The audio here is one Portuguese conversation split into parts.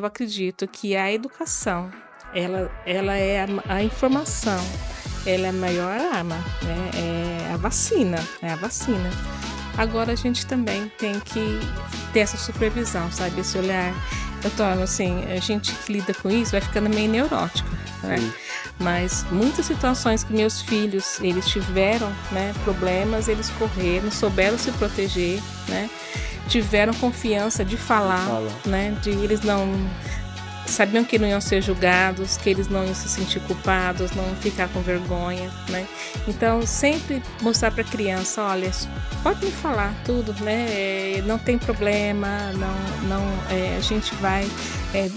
Eu acredito que a educação, ela é a informação, ela é a maior arma, né, é a vacina. Agora a gente também tem que ter essa supervisão, sabe, esse olhar. Eu torno assim, a gente que lida com isso vai ficando meio neurótica, né, Sim. mas muitas situações que meus filhos, eles tiveram, né, problemas, eles correram, souberam se proteger, né, tiveram confiança de falar, Fala. né, de eles não sabiam que não iam ser julgados, que eles não iam se sentir culpados, não iam ficar com vergonha, né? Então, sempre mostrar para a criança, olha, pode me falar tudo, né? Não tem problema, a gente vai,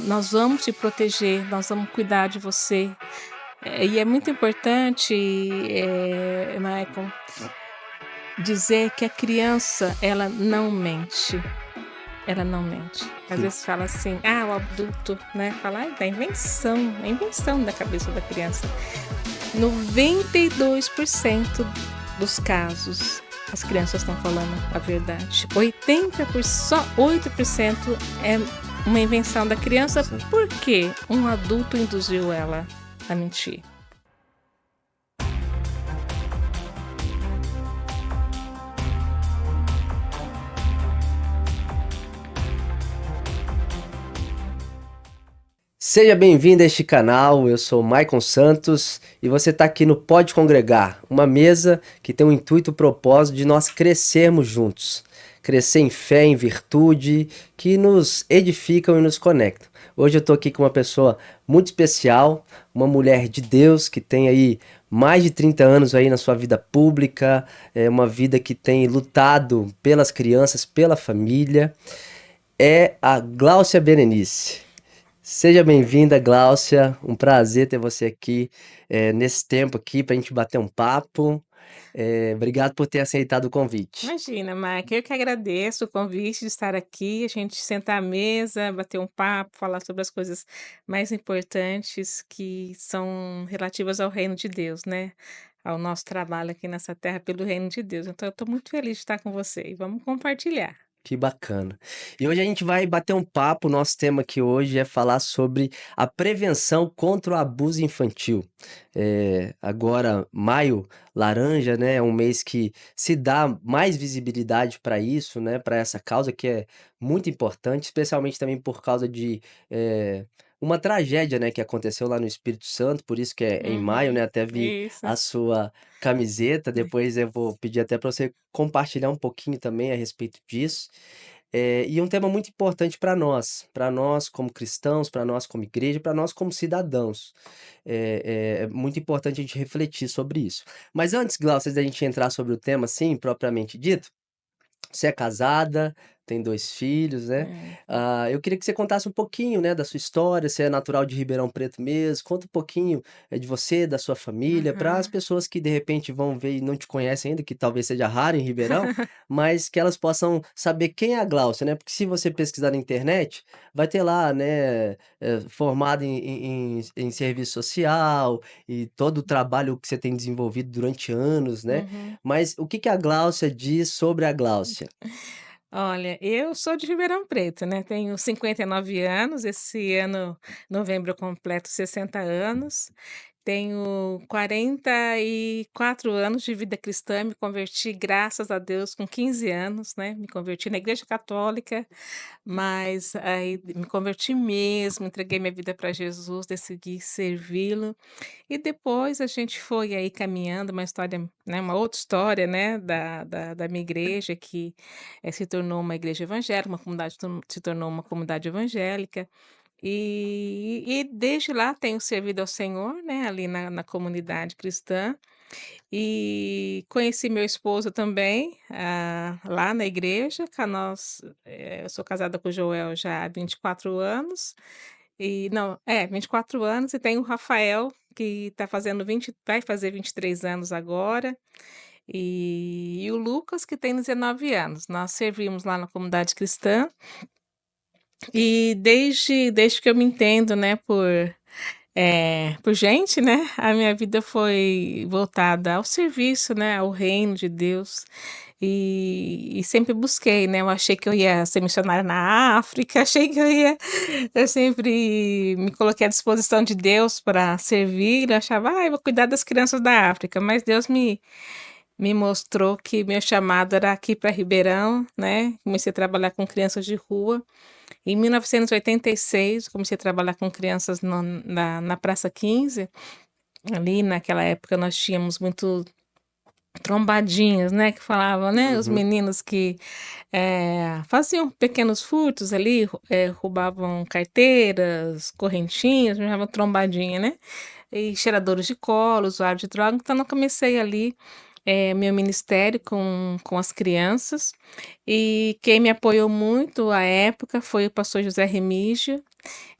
nós vamos te proteger, nós vamos cuidar de você. E é muito importante, Michael, dizer que a criança, ela não mente. Ela não mente. Às Sim. vezes fala assim, o adulto, né? Fala, é invenção da cabeça da criança. 92% dos casos, as crianças estão falando a verdade. 80%, só 8% é uma invenção da criança, Sim. porque um adulto induziu ela a mentir. Seja bem-vindo a este canal, eu sou Maicon Santos e você está aqui no Pode Congregar, uma mesa que tem o intuito e o propósito de nós crescermos juntos. Crescer em fé, em virtude, que nos edificam e nos conectam. Hoje eu estou aqui com uma pessoa muito especial, uma mulher de Deus que tem aí mais de 30 anos aí na sua vida pública, uma vida que tem lutado pelas crianças, pela família, é a Gláucia Berenice. Seja bem-vinda, Gláucia. Um prazer ter você aqui nesse tempo aqui para a gente bater um papo. Obrigado por ter aceitado o convite. Imagina, Mike, eu que agradeço o convite de estar aqui, a gente sentar à mesa, bater um papo, falar sobre as coisas mais importantes que são relativas ao reino de Deus, né? Ao nosso trabalho aqui nessa terra pelo reino de Deus. Então, eu estou muito feliz de estar com você e vamos compartilhar. Que bacana. E hoje a gente vai bater um papo. Nosso tema aqui hoje é falar sobre a prevenção contra o abuso infantil. Agora, maio, laranja, né? É um mês que se dá mais visibilidade para isso, né? Para essa causa que é muito importante, especialmente também por causa de uma tragédia, né? Que aconteceu lá no Espírito Santo, por isso que é em maio, né? Uhum, Até vi isso. a sua camiseta. Depois eu vou pedir até para você compartilhar um pouquinho também a respeito disso. E um tema muito importante para nós como cristãos, para nós como igreja, para nós como cidadãos. É muito importante a gente refletir sobre isso. Mas antes, Glaucia, da gente entrar sobre o tema, assim, propriamente dito, você é casada, tem 2 filhos, né. É. Eu queria que você contasse um pouquinho, né, da sua história, você é natural de Ribeirão Preto mesmo, conta um pouquinho, de você, da sua família, para as Aham. pessoas que de repente vão ver e não te conhecem ainda, que talvez seja raro em Ribeirão, mas que elas possam saber quem é a Gláucia, né, porque se você pesquisar na internet, vai ter lá, né, formada em serviço social e todo o trabalho que você tem desenvolvido durante anos, né. Uhum. Mas o que que a Gláucia diz sobre a Gláucia? Olha, eu sou de Ribeirão Preto, né, tenho 59 anos, esse ano, novembro, eu completo 60 anos. Tenho 44 anos de vida cristã, me converti, graças a Deus, com 15 anos, né, me converti na igreja católica, mas aí me converti mesmo, entreguei minha vida para Jesus, decidi servi-lo. E depois a gente foi aí caminhando, uma história, né, uma outra história, né, da minha igreja que, se tornou uma igreja evangélica, uma comunidade se tornou uma comunidade evangélica, e desde lá tenho servido ao Senhor, né, ali na comunidade cristã, e conheci meu esposo também, lá na igreja, eu sou casada com o Joel já há 24 anos, 24 anos, e tenho o Rafael, que vai fazer 23 anos agora, e o Lucas, que tem 19 anos. Nós servimos lá na comunidade cristã, e desde que eu me entendo, né, por gente, né, a minha vida foi voltada ao serviço, né, ao reino de Deus. e sempre busquei, né, eu achei que eu ia ser missionária na África, achei que eu sempre me coloquei à disposição de Deus para servir, eu achava: "Ai, vou cuidar das crianças da África", mas Deus me mostrou que meu chamado era aqui para Ribeirão, né, comecei a trabalhar com crianças de rua. Em 1986, comecei a trabalhar com crianças na Praça 15, ali naquela época nós tínhamos muito trombadinhas, né, que falavam, né, os Uhum. meninos que, faziam pequenos furtos ali, roubavam carteiras, correntinhas, chamavam trombadinha, né, e cheiradores de cola, usuário de droga, então eu comecei ali, meu ministério com as crianças, e quem me apoiou muito à época foi o pastor José Remígio,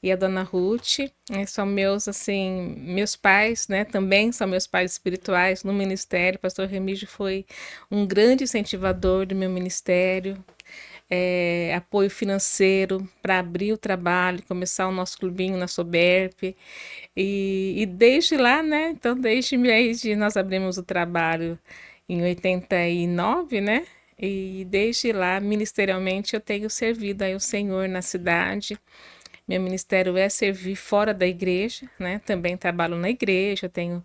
e a dona Ruth, são meus, assim, meus pais, né, também são meus pais espirituais no ministério. O pastor Remígio foi um grande incentivador do meu ministério, apoio financeiro para abrir o trabalho, começar o nosso clubinho na Soberp. E desde lá, né, então desde nós abrimos o trabalho em 89, né, e desde lá, ministerialmente, eu tenho servido aí o Senhor na cidade. Meu ministério é servir fora da igreja, né? Também trabalho na igreja, tenho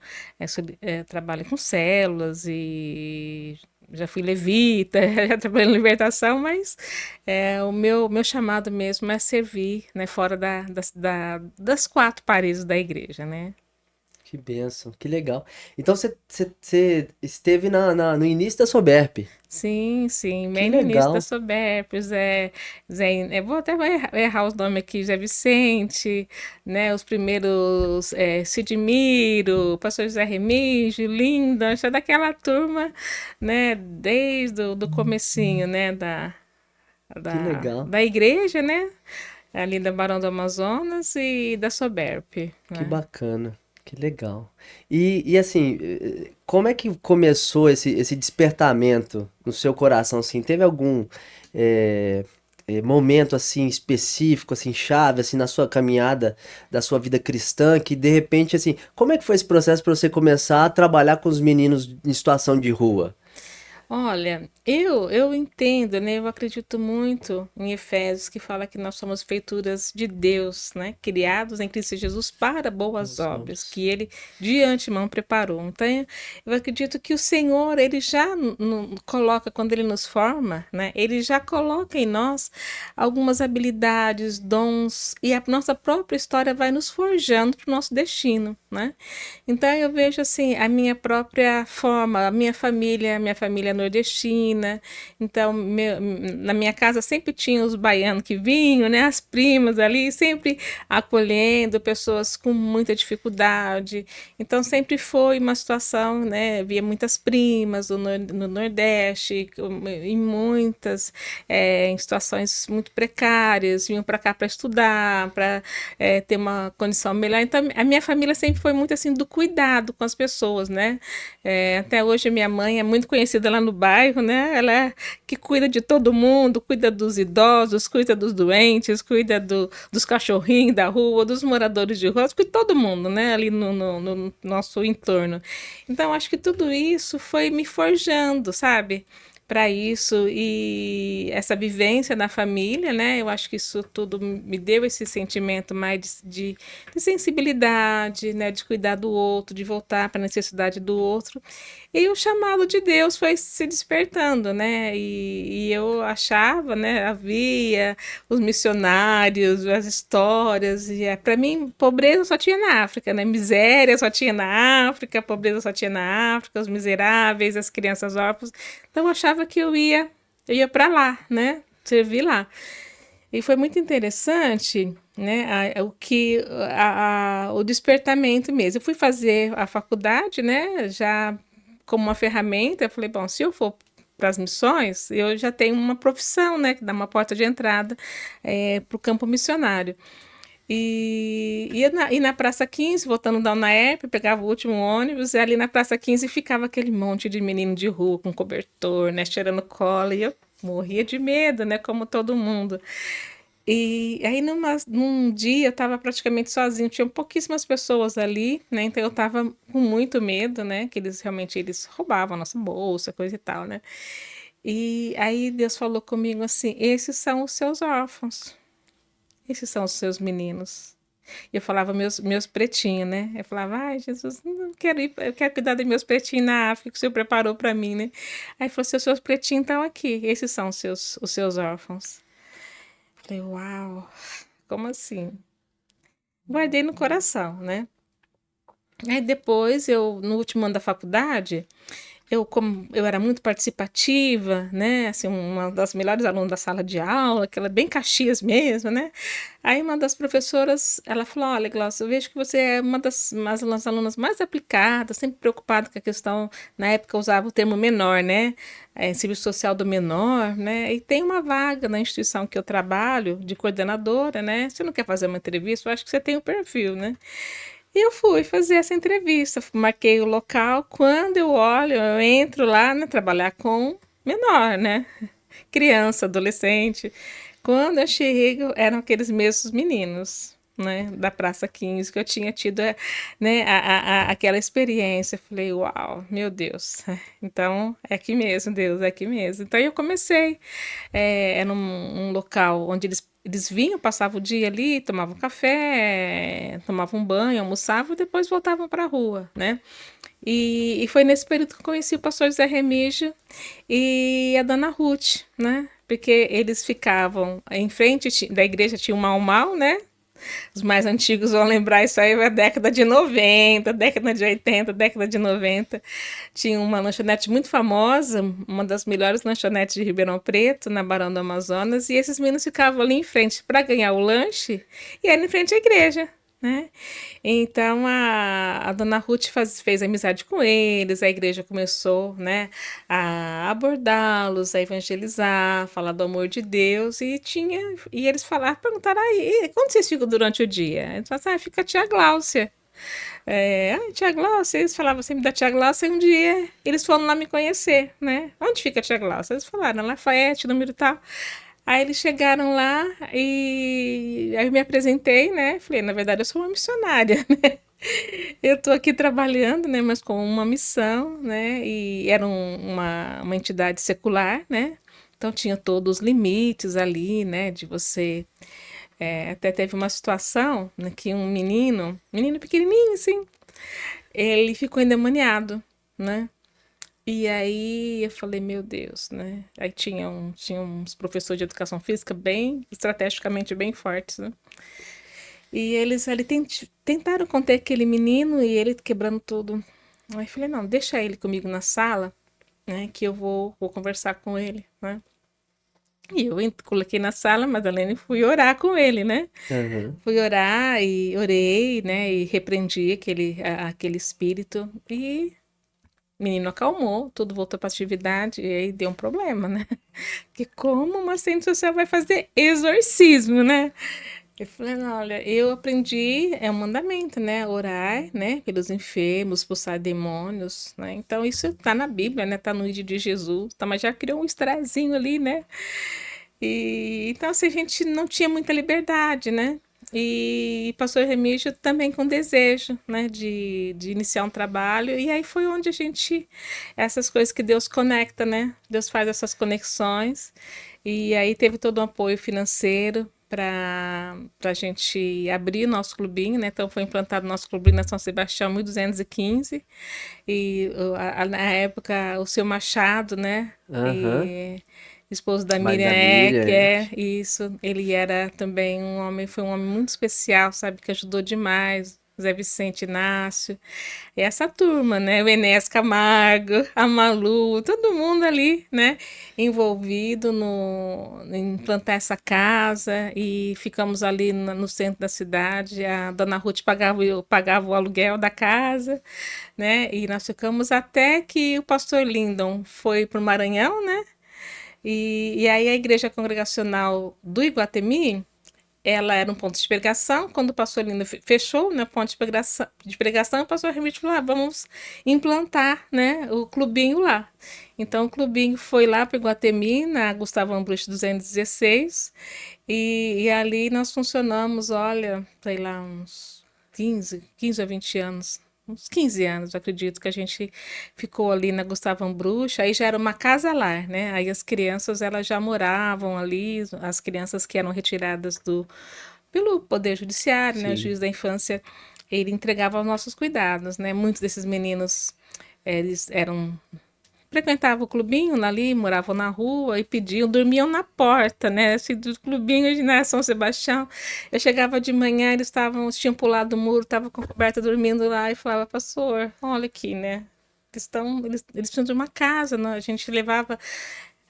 trabalho com células e já fui levita, já trabalhei em libertação, mas o meu chamado mesmo é servir, né? Fora das quatro paredes da igreja, né? Que bênção, que legal. Então você esteve no início da Soberp. Sim, sim, Que bem no início da legal. Soberp, vou até errar os nomes aqui, Zé Vicente, né, os primeiros, Sidmiro, pastor José Remígio, Linda, acho que é daquela turma, né, desde o do comecinho, né, Que legal. da igreja, né, ali da Barão do Amazonas e da Soberp, Que né. bacana, que legal. E assim, como é que começou esse despertamento no seu coração, assim? Teve algum eh, momento, assim, específico, assim, chave, assim, na sua caminhada da sua vida cristã, que de repente, assim, como é que foi esse processo para você começar a trabalhar com os meninos em situação de rua? Olha, eu entendo, né, eu acredito muito em Efésios, que fala que nós somos feituras de Deus, né, criados em Cristo Jesus para boas Boas obras, obras. que Ele de antemão preparou. Então, eu acredito que o Senhor, Ele já coloca, quando Ele nos forma, né, Ele já coloca em nós algumas habilidades, dons, e a nossa própria história vai nos forjando para o nosso destino, né. Então eu vejo assim a minha própria forma, a minha família é nordestina, então na minha casa sempre tinha os baianos que vinham, né, as primas ali, sempre acolhendo pessoas com muita dificuldade. Então sempre foi uma situação, né, via muitas primas no Nordeste, em muitas, em situações muito precárias, vinham para cá para estudar, para ter uma condição melhor. Então, a minha família sempre foi muito assim do cuidado com as pessoas, né? Até hoje a minha mãe é muito conhecida lá no bairro, né? Ela é que cuida de todo mundo, cuida dos idosos, cuida dos doentes, cuida dos cachorrinhos da rua, dos moradores de rua, cuida de todo mundo, né? Ali no nosso entorno. Então, acho que tudo isso foi me forjando, sabe? Para isso e essa vivência na família, né? Eu acho que isso tudo me deu esse sentimento mais de sensibilidade, né? De cuidar do outro, de voltar para a necessidade do outro. E o chamado de Deus foi se despertando, né? E eu achava, né? Havia os missionários, as histórias, e para mim, pobreza só tinha na África, né? Miséria só tinha na África, pobreza só tinha na África, os miseráveis, as crianças órfãs. Então eu achava que eu ia para lá, né? Servir lá. E foi muito interessante, né? O despertamento mesmo. Eu fui fazer a faculdade, né? Já como uma ferramenta, eu falei, bom, se eu for para as missões, eu já tenho uma profissão, né? Que dá uma porta de entrada para o campo missionário. E na Praça 15, voltando da UNAERP, pegava o último ônibus, e ali na Praça 15 ficava aquele monte de menino de rua com cobertor, né, cheirando cola, e eu morria de medo, né, como todo mundo. E aí num dia eu estava praticamente sozinha, tinha pouquíssimas pessoas ali, né, então eu estava com muito medo, né, que eles realmente roubavam a nossa bolsa, coisa e tal, né. E aí Deus falou comigo assim: esses são os seus órfãos, esses são os seus meninos. E eu falava meus pretinhos, né? Eu falava, ai, Jesus, não quero ir, eu quero cuidar dos meus pretinhos na África que o Senhor preparou para mim, né? Aí falou: os seus pretinhos estão aqui, esses são os seus órfãos. Eu falei, uau, como assim? Guardei no coração, né? Aí depois, no último ano da faculdade, como eu era muito participativa, né? Assim, uma das melhores alunas da sala de aula, aquela bem Caxias mesmo, né? Aí uma das professoras, ela falou: olha, Glaucia, eu vejo que você é uma das alunas mais aplicadas, sempre preocupada com a questão, na época eu usava o termo menor, né? Serviço social do menor, né? E tem uma vaga na instituição que eu trabalho, de coordenadora, né? Você não quer fazer uma entrevista? Eu acho que você tem o perfil, né? E eu fui fazer essa entrevista, marquei o local. Quando eu olho, eu entro lá, né, trabalhar com menor, né? Criança, adolescente. Quando eu chego, eram aqueles mesmos meninos, né, da Praça 15, que eu tinha tido, né, aquela experiência. Eu falei, uau, meu Deus. Então, é aqui mesmo, Deus, é aqui mesmo. Então, eu comecei, era um local onde eles vinham, passavam o dia ali, tomavam café, tomavam um banho, almoçavam e depois voltavam para a rua, né? E foi nesse período que eu conheci o pastor José Remígio e a dona Ruth, né? Porque eles ficavam em frente da igreja, tinha um mal-mal, né? Os mais antigos vão lembrar, isso aí é década de 90, década de 80, década de 90. Tinha uma lanchonete muito famosa, uma das melhores lanchonetes de Ribeirão Preto, na Barão do Amazonas, e esses meninos ficavam ali em frente para ganhar o lanche, e era em frente à igreja, né? Então a dona Ruth fez amizade com eles, a igreja começou, né, a abordá-los, a evangelizar, falar do amor de Deus, e eles falaram, perguntaram: aí, quando vocês ficam durante o dia? Eles falaram: ah, fica a tia Gláucia. Tia Gláucia, eles falavam sempre da tia Gláucia, e um dia eles foram lá me conhecer, né? Onde fica a tia Gláucia? Eles falaram, Lafayette, número tal. Aí eles chegaram lá e aí eu me apresentei, né? Falei, na verdade, eu sou uma missionária, né? Eu tô aqui trabalhando, né? Mas com uma missão, né? E era uma entidade secular, né? Então tinha todos os limites ali, né? De você. Até teve uma situação, né, que um menino pequenininho, assim, ele ficou endemoniado, né? E aí eu falei, meu Deus, né? Aí tinha uns professores de educação física bem, estrategicamente bem fortes, né? E eles ali tentaram conter aquele menino e ele quebrando tudo. Aí eu falei, não, deixa ele comigo na sala, né? Que eu vou conversar com ele, né? E eu coloquei na sala, Madalena, e fui orar com ele, né? Aham. Fui orar e orei, né? E repreendi aquele espírito. E o menino acalmou, tudo voltou para atividade. E aí deu um problema, né? Porque como uma assistente social vai fazer exorcismo, né? Eu falei, não, olha, eu aprendi, é um mandamento, né? Orar, né? Pelos enfermos, expulsar demônios, né? Então isso tá na Bíblia, né? Tá no vídeo de Jesus, tá? Mas já criou um estrezinho ali, né? E então assim, a gente não tinha muita liberdade, né? E pastor Remígio também com desejo, né, de iniciar um trabalho, e aí foi onde essas coisas que Deus conecta, né? Deus faz essas conexões, e aí teve todo um apoio financeiro para a gente abrir o nosso clubinho, né? Então foi implantado o nosso clubinho na São Sebastião 1215, e na época o seu Machado, né? Aham. E esposo da Marido Miriam da Miriam. Ecker, isso, ele era também foi um homem muito especial, sabe, que ajudou demais, Zé Vicente Inácio, e essa turma, né, o Enéas Camargo, a Malu, todo mundo ali, né, envolvido em implantar essa casa, e ficamos ali no centro da cidade, a dona Ruth pagava o aluguel da casa, né, e nós ficamos até que o pastor Lindon foi para o Maranhão, né, e aí a igreja congregacional do Iguatemi, ela era um ponto de pregação. Quando o pastor Lindo fechou, né, ponto de pregação, o pastor Remígio falou: vamos implantar, né, o clubinho lá. Então o clubinho foi lá para o Iguatemi, na Gustavo Ambruch 216, e ali nós funcionamos, olha, sei lá, uns 15 a 20 anos, uns 15 anos, eu acredito, que a gente ficou ali na Gustavo Ambruch, aí já era uma casa-lar, né? Aí as crianças, elas já moravam ali, as crianças que eram retiradas pelo Poder Judiciário, né? O Sim. juiz da infância, ele entregava aos nossos cuidados, né? Muitos desses meninos, eles frequentavam o clubinho ali, moravam na rua e pediam, dormiam na porta, né? Assim, do clubinho de, né, São Sebastião. Eu chegava de manhã, tinham pulado o muro, estavam com a coberta dormindo lá e falava, pastor, olha aqui, né? Eles precisam de uma casa, né? A gente levava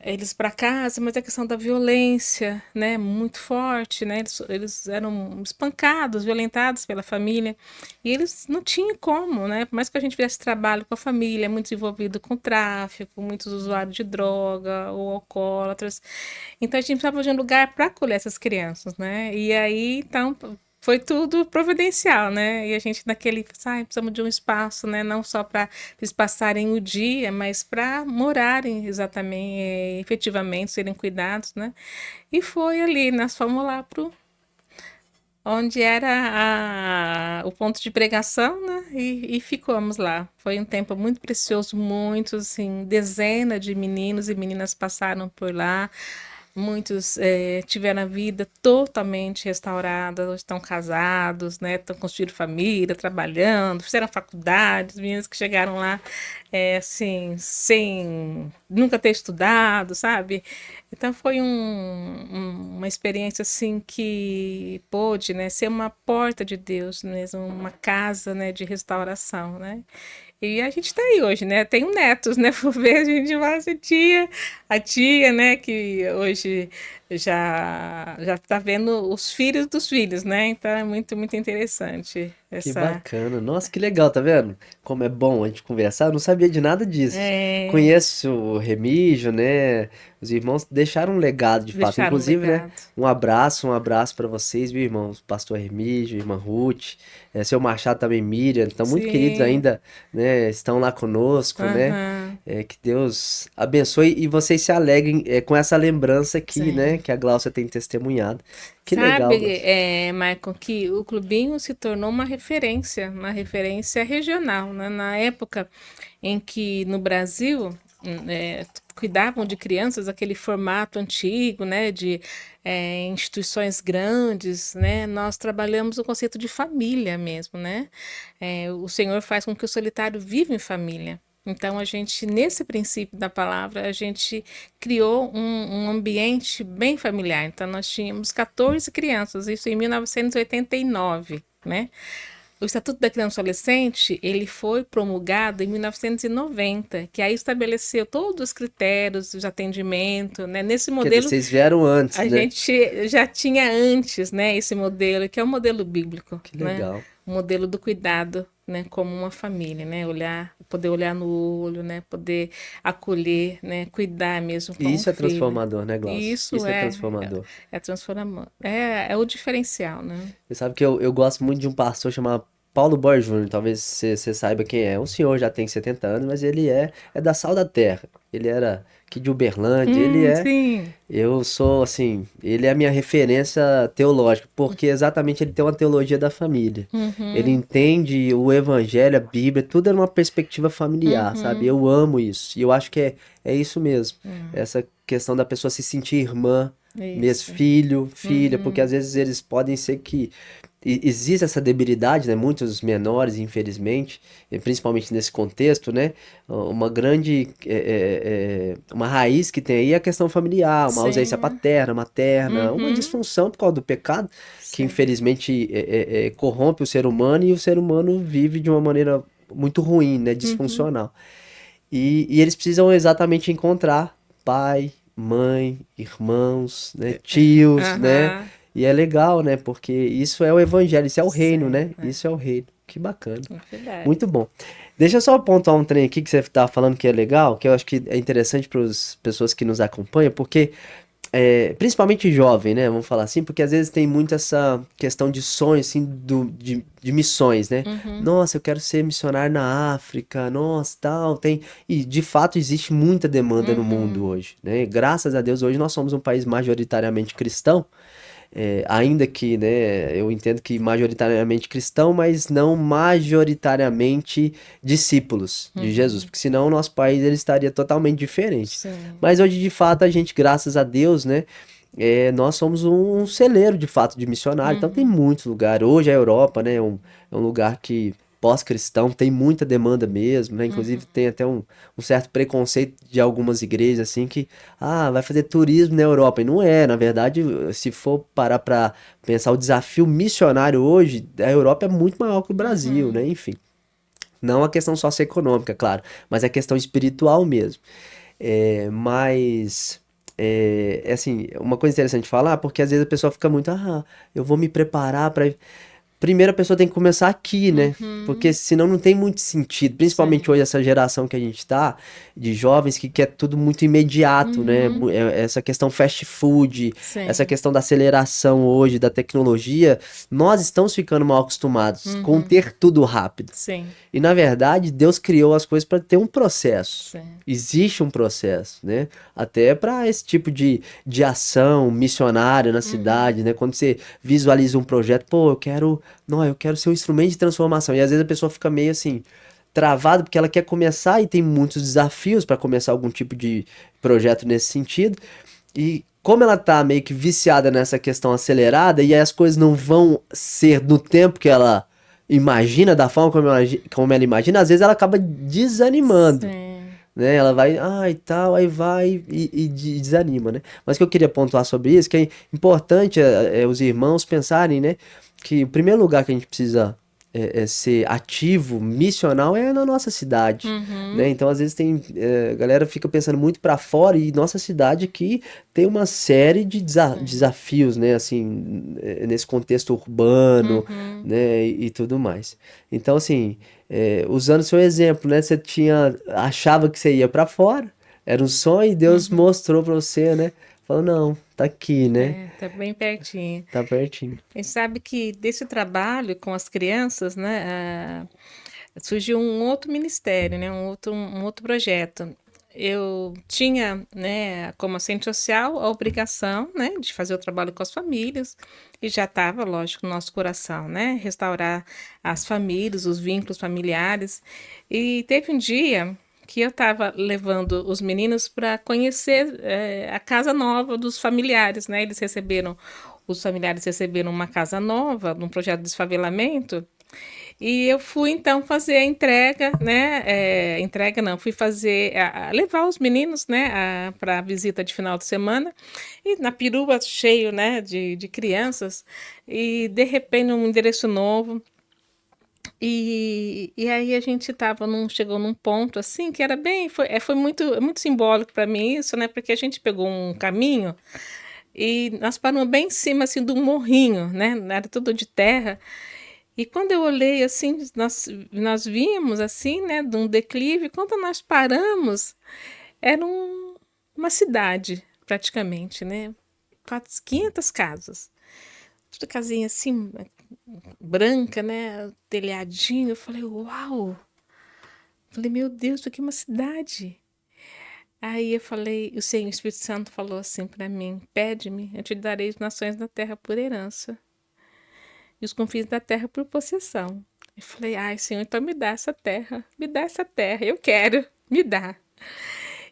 eles para casa, mas a questão da violência, né, muito forte, né, eles eram espancados, violentados pela família, e eles não tinham como, né, por mais que a gente fizesse trabalho com a família, muito envolvido com tráfico, muitos usuários de droga ou alcoólatras, então a gente precisava de um lugar para acolher essas crianças, né, e aí, então, foi tudo providencial, né? E a gente naquele, precisamos de um espaço, né? Não só para eles passarem o dia, mas para morarem exatamente, efetivamente, serem cuidados, né? E foi ali, nós fomos lá pro onde era o ponto de pregação, né? E ficamos lá. Foi um tempo muito precioso, muitos, assim, dezenas de meninos e meninas passaram por lá. Muitos tiveram a vida totalmente restaurada, hoje estão casados, né? Estão construindo família, trabalhando, fizeram faculdade, os meninos que chegaram lá assim, sem nunca ter estudado, sabe? Então foi uma experiência assim que pôde, né, ser uma porta de Deus mesmo, uma casa, né, de restauração, né? E a gente está aí hoje, né? Tenho netos, né? Por ver, a gente vai a tia, né? Que hoje já está vendo os filhos dos filhos, né? Então é muito, muito interessante Que essa. bacana. Nossa, que legal, tá vendo? Como é bom a gente conversar. Eu não sabia de nada disso. É, Conheço o Remígio, né? Os irmãos deixaram um legado de fato. deixar um Inclusive, né? legado. Um abraço para vocês, meus irmãos. Pastor Remígio, irmã Ruth, seu Machado também, Miriam. Estão muito queridos Sim, ainda, né? Estão lá conosco, né? aham, Que Deus abençoe e vocês se alegrem com essa lembrança aqui, né? sim. Que a Gláucia tem testemunhado. Que legal, Sabe, Gláucia. Maicon, que o clubinho se tornou uma referência regional, né? Na época em que no Brasil cuidavam de crianças, aquele formato antigo, né, de instituições grandes, né? Nós trabalhamos o conceito de família mesmo, né? O Senhor faz com que o solitário viva em família. Então, a gente, nesse princípio da palavra, a gente criou um ambiente bem familiar. Então, nós tínhamos 14 crianças, isso em 1989, né? O Estatuto da Criança e Adolescente, ele foi promulgado em 1990, que aí estabeleceu todos os critérios de atendimento, né? Nesse Quer dizer, modelo, vocês vieram antes, a né? gente já tinha antes, né, esse modelo, que é o modelo bíblico, Que né? legal. O modelo do cuidado, né, como uma família, né? Poder olhar no olho, né? Poder acolher, né? Cuidar mesmo E como um isso é filho. transformador, né, E Glaucio? isso Isso é é, transformador. é transformador. É o diferencial, né? Você sabe que eu gosto muito de um pastor chamado Paulo Borges Júnior. Talvez você saiba quem é. O senhor já tem 70 anos, mas ele é da Sal da Terra. Ele era aqui de Uberlândia. Ele é. Sim. Eu sou, assim. Ele é a minha referência teológica, porque exatamente ele tem uma teologia da família. Ele Uhum, entende o Evangelho, a Bíblia, tudo é numa perspectiva familiar, sabe? uhum. Eu amo isso. E eu acho que é isso mesmo. Hum, Essa questão da pessoa se sentir irmã, mesmo isso. filho, filha, porque às Uhum. vezes eles podem ser que existe essa debilidade, né? Muitos menores, infelizmente, e principalmente nesse contexto, né? Uma grande, uma raiz que tem aí é a questão familiar, uma ausência Sim. paterna, materna, uma Uhum. disfunção por causa do pecado, que Sim. infelizmente corrompe o ser humano e o ser humano vive de uma maneira muito ruim, né? Uhum. Disfuncional. E eles precisam exatamente encontrar pai, mãe, irmãos, né, tios, né? Aham. E é legal, né? Porque isso é o evangelho, isso é o reino, Sim. né? Isso é o reino. Que bacana. É verdade. Muito bom. Deixa eu só apontar um trem aqui que você estava falando que é legal, que eu acho que é interessante para as pessoas que nos acompanham, porque principalmente jovem, né? Vamos falar assim, porque às vezes tem muito essa questão de sonho, assim, de missões, né? Uhum. Nossa, eu quero ser missionário na África, nossa, tal, tem. E de fato existe muita demanda no mundo Uhum. hoje, né? Graças a Deus, hoje nós somos um país majoritariamente cristão, ainda que, né, eu entendo que majoritariamente cristão, mas não majoritariamente discípulos de Jesus, Uhum. porque senão o nosso país ele estaria totalmente diferente. Sim. Mas hoje, de fato, a gente, graças a Deus, né, nós somos um celeiro, de fato, de missionário, então tem Uhum. muitos lugares. Hoje a Europa, né, é um lugar que pós-cristão tem muita demanda mesmo, né, Uhum. inclusive tem até um certo preconceito de algumas igrejas, assim, que vai fazer turismo na Europa. E não é, na verdade, se for parar para pensar o desafio missionário hoje, a Europa é muito maior que o Brasil, né? Uhum. Enfim, não a questão socioeconômica, claro, mas a questão espiritual mesmo. Mas assim, uma coisa interessante de falar, porque às vezes a pessoa fica muito, eu vou me preparar para primeiro a pessoa tem que começar aqui, né? Porque Uhum. senão não tem muito sentido. Principalmente Sim. hoje, essa geração que a gente tá, de jovens que quer tudo muito imediato, né? Uhum. Essa questão fast food, essa Sim. questão da aceleração hoje, da tecnologia, nós estamos ficando mal acostumados com Uhum. ter tudo rápido. Sim. E na verdade, Deus criou as coisas para ter um processo. Sim. Existe um processo, né? Até para esse tipo de ação missionária na Uhum. cidade, né? Quando você visualiza um projeto, pô, não, eu quero ser um instrumento de transformação. E às vezes a pessoa fica meio assim, travada porque ela quer começar e tem muitos desafios para começar algum tipo de projeto nesse sentido. E como ela tá meio que viciada nessa questão acelerada e aí as coisas não vão ser no tempo que ela imagina, da forma como ela imagina, às vezes ela acaba desanimando, Sim. né? Ela vai, e tal, aí vai e desanima, né? Mas o que eu queria pontuar sobre isso, que é importante os irmãos pensarem, né? Que o primeiro lugar que a gente precisa ser ativo, missional, é na nossa cidade, né? Uhum. Então, às vezes a galera fica pensando muito para fora e nossa cidade aqui tem uma série de Sim. desafios, né? Assim, nesse contexto urbano, Uhum. né? E tudo mais. Então, assim, usando seu exemplo, né? Você achava que você ia para fora, era um sonho e Deus Uhum. mostrou para você, né? Falou, não, tá aqui, né? É, tá bem pertinho. Tá pertinho. A gente sabe que desse trabalho com as crianças, né, surgiu um outro ministério, né, um outro projeto. Eu tinha, né, como assistente social, a obrigação, né, de fazer o trabalho com as famílias, e já estava, lógico, no nosso coração, né, restaurar as famílias, os vínculos familiares. E teve um dia que eu estava levando os meninos para conhecer a casa nova dos familiares, né? Os familiares receberam uma casa nova, num projeto de desfavelamento, e eu fui então fazer a entrega, né? Entrega não, fui fazer, levar os meninos, né, para a visita de final de semana, e na perua cheio, né, de crianças, e de repente um endereço novo. E aí a gente chegou num ponto assim que era foi muito simbólico para mim isso, né? Porque a gente pegou um caminho e nós paramos bem em cima assim de um morrinho, né? Era tudo de terra. E quando eu olhei assim, nós vimos assim, né, de um declive. Quando nós paramos, era uma cidade praticamente, né? 500 casas, tudo casinha assim branca, né? Telhadinho. Eu falei, uau! Falei, meu Deus, isso aqui é uma cidade. Aí eu falei, o Espírito Santo falou assim para mim: pede-me, eu te darei as nações da terra por herança e os confins da terra por possessão. Eu falei, ai, Senhor, então me dá essa terra, eu quero, me dá.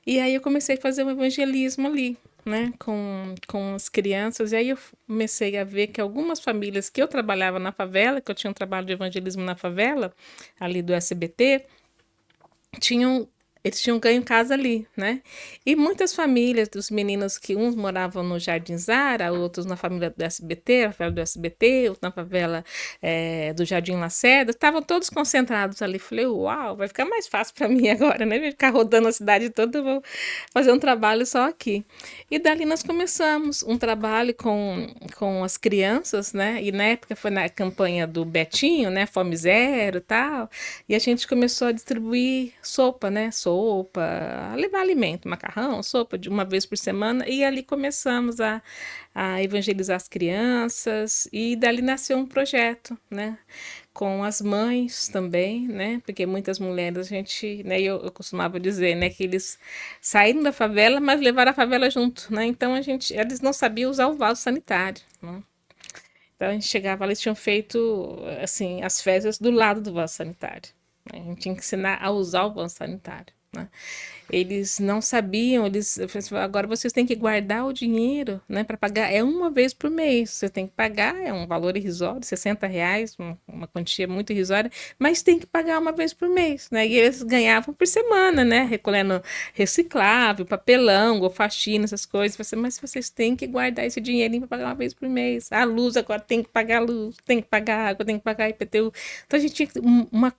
E aí eu comecei a fazer um evangelismo ali, né, com as crianças, e aí eu comecei a ver que algumas famílias que eu trabalhava na favela, que eu tinha um trabalho de evangelismo na favela, ali do SBT, tinham eles tinham ganho casa ali, né? E muitas famílias dos meninos que uns moravam no Jardim Zara, outros na família do SBT, a favela do SBT, outros na favela do Jardim Lacerda, estavam todos concentrados ali. Falei, uau, vai ficar mais fácil para mim agora, né? Vai ficar rodando a cidade toda, eu vou fazer um trabalho só aqui. E dali nós começamos um trabalho com as crianças, né? E na época foi na campanha do Betinho, né? Fome Zero e tal. E a gente começou a distribuir sopa, né? Sopa, sopa, a levar alimento, macarrão, sopa de uma vez por semana, e ali começamos a evangelizar as crianças, e dali nasceu um projeto, né? Com as mães também, né? Porque muitas mulheres, a gente, né? Eu costumava dizer, né? Que eles saíram da favela, mas levaram a favela junto, né? Então eles não sabiam usar o vaso sanitário, né? Então a gente chegava lá, eles tinham feito, assim, as fezes do lado do vaso sanitário, né? A gente tinha que ensinar a usar o vaso sanitário, né? Eles não sabiam, eu falei assim, agora vocês têm que guardar o dinheiro, né, para pagar, é uma vez por mês, você tem que pagar, é um valor irrisório, R$ 60, uma quantia muito irrisória, mas tem que pagar uma vez por mês, né, e eles ganhavam por semana, né, recolhendo reciclável, papelão, ou faxina, essas coisas. Eu falei assim, mas vocês têm que guardar esse dinheirinho para pagar uma vez por mês, a luz agora tem que pagar a luz, tem que pagar água, tem que pagar IPTU, então a gente tinha que,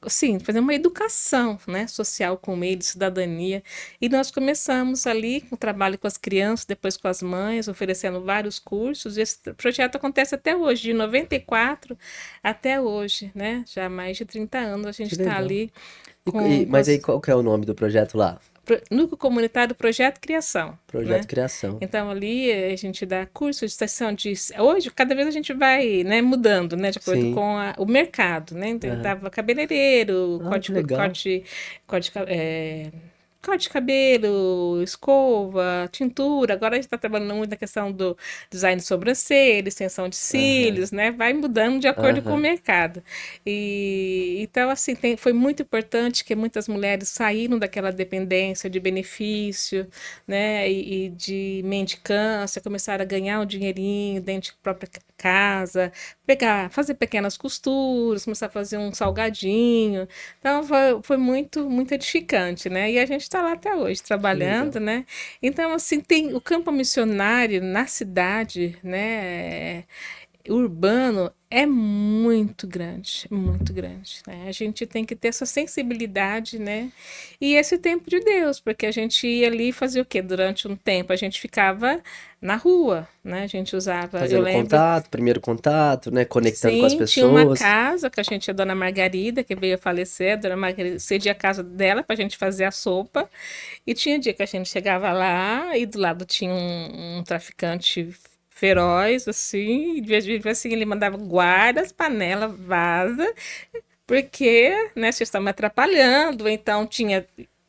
assim, fazer uma educação, né, social com eles, cidadania. E nós começamos ali com o trabalho com as crianças, depois com as mães, oferecendo vários cursos. E esse projeto acontece até hoje, de 94 até hoje, né? Já há mais de 30 anos a gente Que está legal. ali com Mas aí qual que é o nome do projeto lá? Núcleo Comunitário Projeto Criação, Projeto né? Criação. Então ali a gente dá curso de sessão de... Hoje, cada vez a gente vai, né, mudando, né, de acordo Sim. com o mercado, né? Então, eu Aham. dava cabeleireiro, Ah, que legal. corte de cabelo, escova, tintura. Agora a gente está trabalhando muito na questão do design de sobrancelha, extensão de Aham. cílios, né? Vai mudando de acordo com o Aham. mercado. E então, assim, foi muito importante que muitas mulheres saíram daquela dependência de benefício, né? E de mendicância, começaram a ganhar um dinheirinho dentro da própria casa, fazer pequenas costuras, começar a fazer um salgadinho. Então foi muito, muito edificante, né? E a gente está lá até hoje Que legal. trabalhando, né? Então, assim, tem o campo missionário na cidade, né? Urbano é muito grande, né? A gente tem que ter essa sensibilidade, né? E esse tempo de Deus, porque a gente ia ali fazer o quê? Durante um tempo a gente ficava na rua, né? A gente usava, eu Fazendo lembro. contato, primeiro contato, né? Conectando com as Sim, tinha uma pessoas. casa que a gente, a dona Margarida, que veio a falecer, a dona Margarida cedia a casa dela para a gente fazer a sopa. E tinha dia que a gente chegava lá e do lado tinha um traficante feroz, assim, e de vez em quando assim, ele mandava guarda as panelas, vaza, porque, né, vocês estão me atrapalhando, ou então tinha,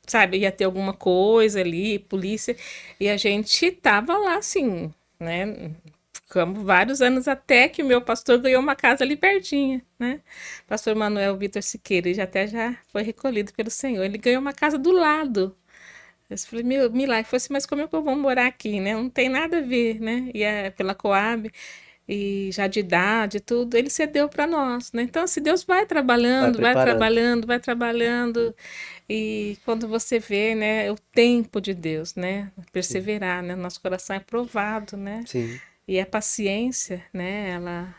sabe, ia ter alguma coisa ali, polícia, e a gente tava lá, assim, né, ficamos vários anos até que o meu pastor ganhou uma casa ali pertinho, né, pastor Manuel Vitor Siqueira, ele já foi recolhido pelo Senhor, ele ganhou uma casa do lado. Eu falei, meu, milagre, falei assim, mas como é que eu vou morar aqui, né? Não tem nada a ver, né? E é pela Coab, e já de idade e tudo, ele cedeu para nós, né? Então, se Deus vai Vai trabalhando, vai preparando. trabalhando, vai trabalhando, e quando você vê, né, é o tempo de Deus, né? Sim. Perseverar, né? Nosso coração é provado, né? Sim. E a paciência, né? Ela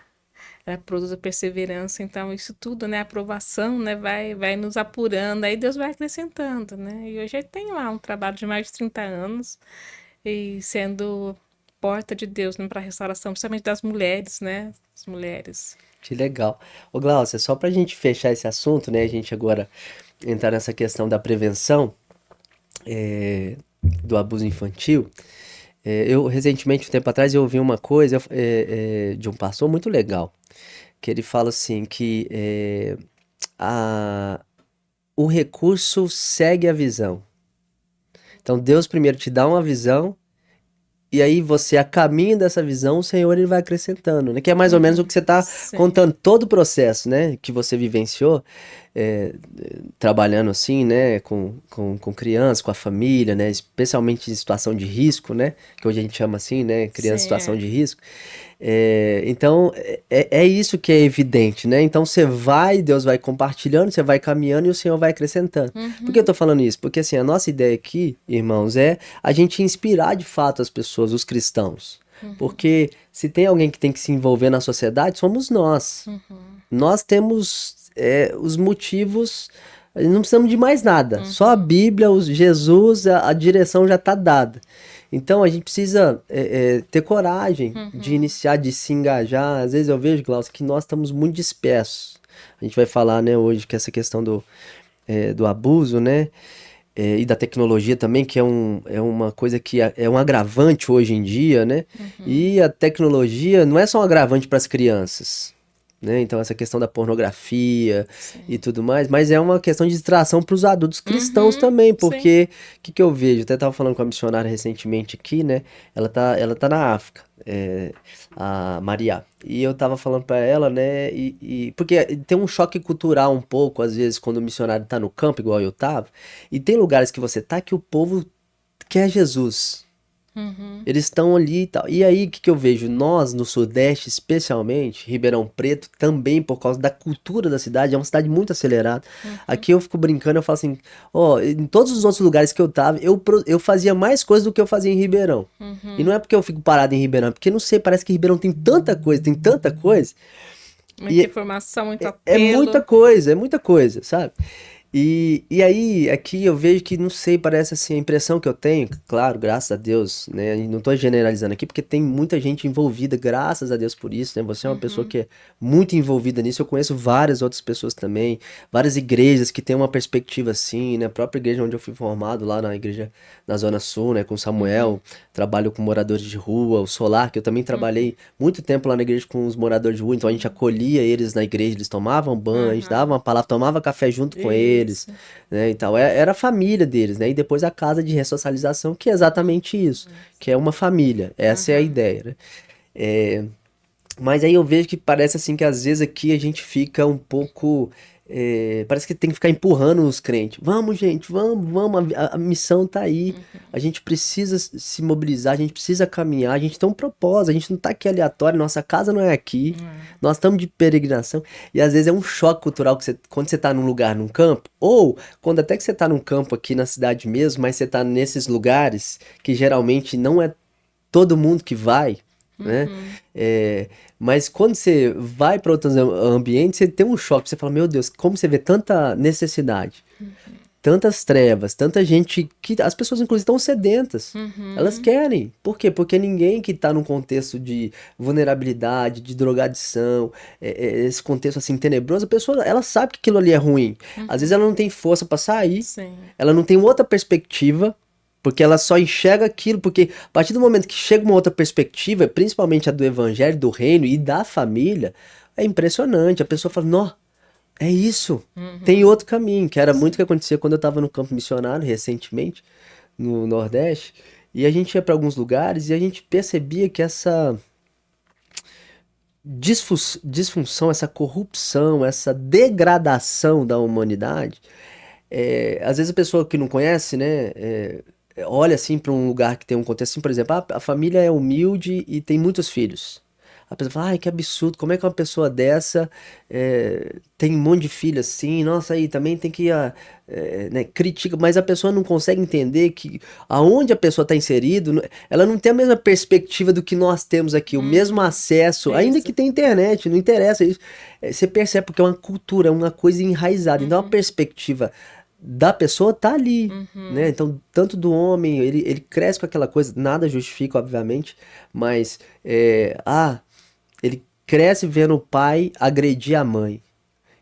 produz a perseverança, então isso tudo, né, a aprovação, né, vai nos apurando, aí Deus vai acrescentando, né, e hoje tem lá um trabalho de mais de 30 anos, e sendo porta de Deus, né, para a restauração, principalmente das mulheres, né, as mulheres. Que legal. Ô, Glaucia, só pra gente fechar esse assunto, né? A gente agora entrar nessa questão da prevenção, do abuso infantil. Eu, recentemente, um tempo atrás, eu ouvi uma coisa de um pastor muito legal, que ele fala assim, que a, o recurso segue a visão. Então, Deus primeiro te dá uma visão, e aí você, a caminho dessa visão, o Senhor ele vai acrescentando, né? Que é mais ou menos o que você está Sim, contando, todo o processo, né? Que você vivenciou, trabalhando assim, né? Com crianças, com a família, né? Especialmente em situação de risco, né? Que hoje a gente chama assim, né? Criança em sim, situação de risco. Então, é isso que é evidente, né? Então, você vai, Deus vai compartilhando, você vai caminhando e o Senhor vai acrescentando. Por que eu tô falando isso? Porque, assim, a nossa ideia aqui, irmãos, é a gente inspirar de fato as pessoas, os cristãos. Porque se tem alguém que tem que se envolver na sociedade, somos nós. Nós temos os motivos, não precisamos de mais nada. Só a Bíblia, Jesus, a direção já está dada. Então a gente precisa ter coragem de iniciar, de se engajar. Às vezes eu vejo, Glaucio, que nós estamos muito dispersos. A gente vai falar, né, hoje que essa questão do abuso, né? e da tecnologia também, que é uma coisa que é um agravante hoje em dia, né? E a tecnologia não é só um agravante para as crianças, né? Então, essa questão da pornografia e Sim. tudo mais, mas é uma questão de distração para os adultos cristãos Uhum. também, Sim. porque o que eu vejo? Eu até estava falando com a missionária recentemente aqui, né? Ela tá na África, a Maria. E eu tava falando para ela, né? Porque tem um choque cultural um pouco, às vezes, quando o missionário tá no campo, igual eu tava, e tem lugares que você tá que o povo quer Jesus. Uhum. Eles estão ali e tal. E aí, o que eu vejo? Nós, no Sudeste, especialmente, Ribeirão Preto, também por causa da cultura da cidade, é uma cidade muito acelerada. Uhum. Aqui eu fico brincando, eu falo assim, ó, em todos os outros lugares que eu tava, eu fazia mais coisa do que eu fazia em Ribeirão. E não Uhum. é porque eu fico parado em Ribeirão, é porque não sei, parece que Ribeirão tem tanta coisa, Muita e informação, muito é apelo. muita coisa, sabe? E aí, aqui eu vejo que, não sei, parece assim, a impressão que eu tenho, claro, graças a Deus, né? E não tô generalizando aqui, porque tem muita gente envolvida, graças a Deus por isso, né? Você é uma pessoa Uhum. que é muito envolvida nisso. Eu conheço várias outras pessoas também, várias igrejas que têm uma perspectiva assim, né? A própria igreja onde eu fui formado, lá na igreja na Zona Sul, né? Com Uhum. Samuel, trabalho com moradores de rua, o Solar, que eu também trabalhei muito tempo lá na igreja com os moradores de rua, então a gente acolhia eles na igreja, eles tomavam banho, a gente dava Aham. uma palavra, tomava café junto com eles, Isso. né? Então era a família deles, né? E depois a casa de ressocialização, que é exatamente isso, que é uma família, essa é a Aham. ideia, né? É, mas aí eu vejo que parece assim que às vezes aqui a gente fica um pouco. Parece que tem que ficar empurrando os crentes. Vamos, gente, vamos, a missão tá aí. A gente precisa se mobilizar, a gente precisa caminhar, a gente tem um propósito, a gente não tá aqui aleatório, nossa casa não é aqui, É. nós estamos de peregrinação. E às vezes é um choque cultural que quando você tá num lugar, num campo, ou quando até que você tá num campo aqui na cidade mesmo, mas você tá nesses lugares que geralmente não é todo mundo que vai, né? Uhum. É, mas quando você vai para outros ambientes, você tem um choque. Você fala, meu Deus, como você vê tanta necessidade, tantas trevas, tanta gente que as pessoas inclusive estão sedentas. Elas Uhum. querem. Por quê? Porque ninguém que está num contexto de vulnerabilidade, de drogadição, esse contexto assim tenebroso, a pessoa ela sabe que aquilo ali é ruim. Às vezes Uhum. ela não tem força para sair, Sim. ela não tem outra perspectiva, porque ela só enxerga aquilo, porque a partir do momento que chega uma outra perspectiva, principalmente a do evangelho, do reino e da família, é impressionante. A pessoa fala, não, é isso. Tem Uhum. outro caminho, que era muito o que Sim. acontecia quando eu estava no campo missionário recentemente, no Nordeste, e a gente ia para alguns lugares e a gente percebia que essa disfunção, essa corrupção, essa degradação da humanidade, às vezes a pessoa que não conhece, né, olha assim para um lugar que tem um contexto assim, por exemplo, a família é humilde e tem muitos filhos. A pessoa fala, ai, que absurdo, como é que uma pessoa dessa tem um monte de filho assim, nossa, aí também tem que, né, critica, mas a pessoa não consegue entender que aonde a pessoa está inserido, ela não tem a mesma perspectiva do que nós temos aqui, o mesmo Uhum. acesso, ainda que Isso. tenha internet, não interessa isso. Você percebe porque é uma cultura, é uma coisa enraizada, então a Uhum. perspectiva da pessoa tá ali, né? Uhum. Então, tanto do homem, ele cresce com aquela coisa, nada justifica, obviamente, mas ele cresce vendo o pai agredir a mãe.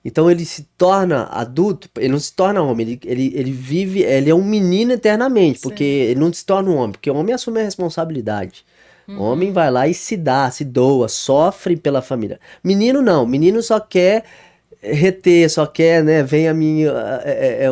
Então ele se torna adulto, ele não se torna homem, ele vive, ele é um menino eternamente, porque Sim. ele não se torna um homem, porque o homem assume a responsabilidade. O homem Uhum. vai lá e se dá, se doa, sofre pela família. Menino não, menino só quer reter, só quer, né? Vem a minha,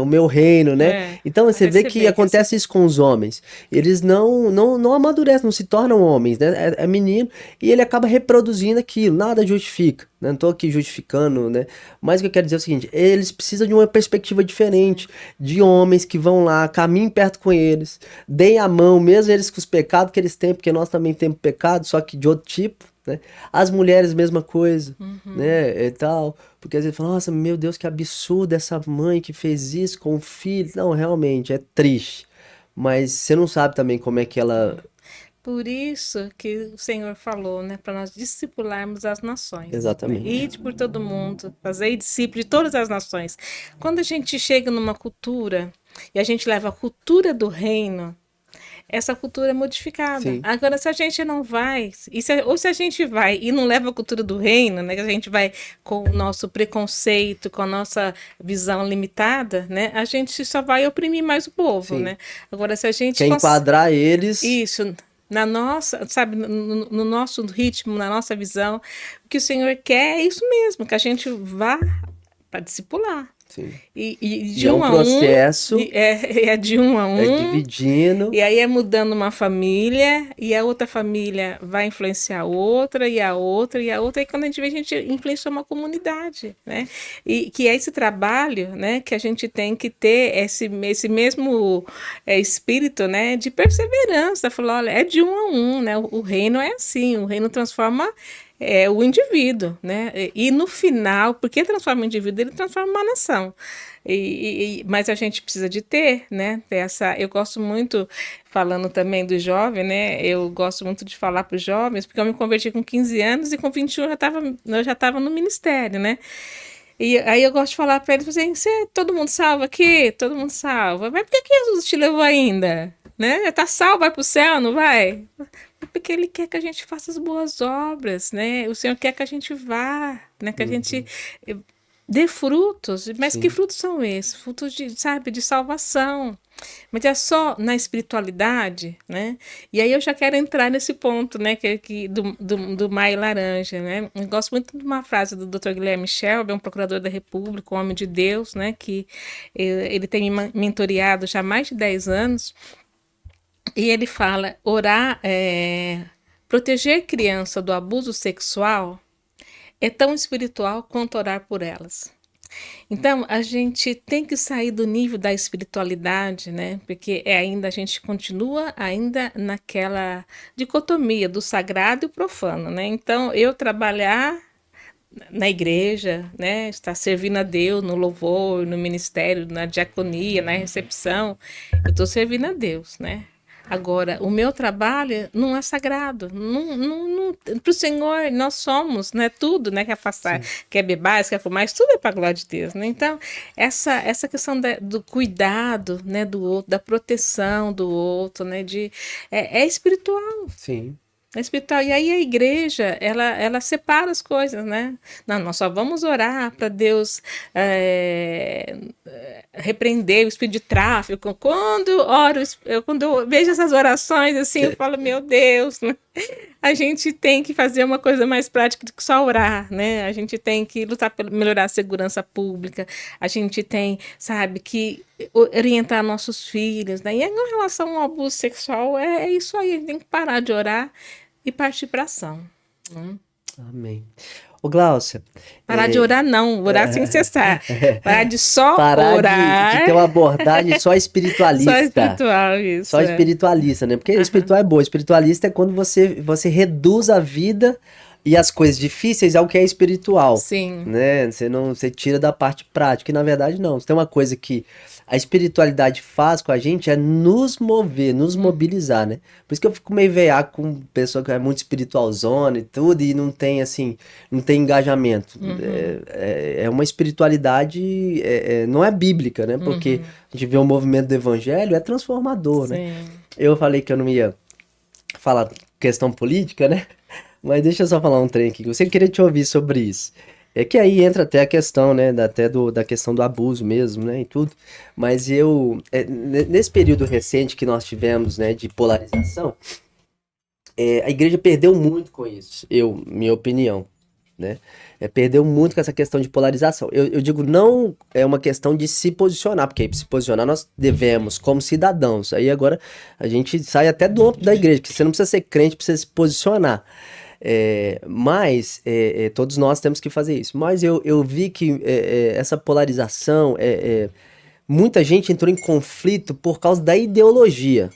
o meu reino, né? É. Então Pra você vê que receber, acontece isso com os homens. Eles não amadurecem, não se tornam homens, né? É menino e ele acaba reproduzindo aquilo, nada justifica. Né? Não tô aqui justificando, né? Mas o que eu quero dizer é o seguinte: eles precisam de uma perspectiva diferente, Sim. de homens que vão lá, caminhem perto com eles, deem a mão, mesmo eles com os pecados que eles têm, porque nós também temos pecado, só que de outro tipo, né? As mulheres, mesma coisa, Uhum. né? E tal. Porque às vezes fala, nossa, meu Deus, que absurdo essa mãe que fez isso com o filho. Não, realmente, é triste. Mas você não sabe também como é que ela. Por isso que o Senhor falou, né, para nós discipularmos as nações, né? Exatamente. Ide por todo mundo, fazei discípulo de todas as nações. Quando a gente chega numa cultura e a gente leva a cultura do reino, essa cultura é modificada. Sim. Agora, se a gente não vai, ou se a gente vai e não leva a cultura do reino, né, que a gente vai com o nosso preconceito, com a nossa visão limitada, né, a gente só vai oprimir mais o povo, Sim. né? Agora, se a gente Quer enquadrar eles. isso, na nossa, sabe, no nosso ritmo, na nossa visão, o que o Senhor quer é isso mesmo, que a gente vá para discipular. Sim. E de E é um um a processo. é de um a É dividindo. e aí é mudando uma família, e a outra família vai influenciar outra, e a outra, e a outra, e quando a gente vê, a gente influencia uma comunidade, né? E que é esse trabalho, né, que a gente tem que ter esse mesmo espírito, né, de perseverança, falar, olha, é de um a um, né? O reino é assim, o reino transforma o indivíduo, né? E no final, porque transforma o indivíduo, ele transforma uma nação. Mas a gente precisa de ter, né? Eu gosto muito, falando também do jovem, né? Eu gosto muito de falar para os jovens, porque eu me converti com 15 anos e com 21 eu já estava no ministério, né? E aí eu gosto de falar para eles assim, todo mundo salva aqui? Todo mundo salva. Mas por que Jesus te levou ainda? Né? Já tá salvo, vai para o céu, não vai? Porque ele quer que a gente faça as boas obras, né? O Senhor quer que a gente vá, né? Que a gente dê frutos. Mas Sim. que frutos são esses? Frutos de, sabe, de salvação. Mas é só na espiritualidade, né? E aí eu já quero entrar nesse ponto, né? Do Maio Laranja, né? Eu gosto muito de uma frase do Dr. Guilherme Shelby, um procurador da República, um homem de Deus, né? Que ele tem me mentoreado já há mais de 10 anos. E ele fala, proteger criança do abuso sexual é tão espiritual quanto orar por elas. Então, a gente tem que sair do nível da espiritualidade, né? Porque a gente continua ainda naquela dicotomia do sagrado e profano, né? Então, eu trabalhar na igreja, né? Estar servindo a Deus no louvor, no ministério, na diaconia, na recepção, eu estou servindo a Deus, né? Agora, o meu trabalho não é sagrado. Para o Senhor, nós somos, né? Tudo, né? Quer passar, quer beber, quer fumar, tudo é para a glória de Deus, né? Então, essa questão do cuidado, né? Do outro, da proteção do outro, né? É espiritual. Sim. É espiritual. E aí a igreja, ela separa as coisas, né? Não, nós só vamos orar para Deus repreender o espírito de tráfico. Quando eu vejo essas orações, assim, eu falo, meu Deus, né? A gente tem que fazer uma coisa mais prática do que só orar, né? A gente tem que lutar por melhorar a segurança pública, a gente tem, sabe, que orientar nossos filhos, né? E em relação ao abuso sexual, é isso aí, a gente tem que parar de orar e partir para ação. Amém. Ô, Gláucia. Parar de orar, não, orar sem cessar. Parar de só parar orar. de ter uma abordagem só espiritualista. Só espiritual, isso. Só espiritualista, né? Porque espiritual é bom. Espiritualista é quando você reduz a vida e as coisas difíceis ao que é espiritual. Sim. Né? Você tira da parte prática. E na verdade, não. Se tem uma coisa que a espiritualidade faz com a gente é nos mover, nos mobilizar, né? Por isso que eu fico meio veiaco com pessoa que é muito espiritualzona e tudo, e não tem, assim, não tem engajamento. É uma espiritualidade, não é bíblica, né? Porque a gente vê o movimento do evangelho, é transformador, né? Eu falei que eu não ia falar questão política, né? Mas deixa eu só falar um trem aqui, que eu queria te ouvir sobre isso. É que aí entra até a questão, né, da questão do abuso mesmo, né, e tudo. Mas nesse período recente que nós tivemos, né, de polarização, a igreja perdeu muito com isso, minha opinião, né, perdeu muito com essa questão de polarização. Eu digo, não é uma questão de se posicionar, porque se posicionar nós devemos, como cidadãos. Aí agora a gente sai até do âmbito da igreja, que você não precisa ser crente para você se posicionar. Mas todos nós temos que fazer isso. Mas eu vi que essa polarização, muita gente entrou em conflito por causa da ideologia.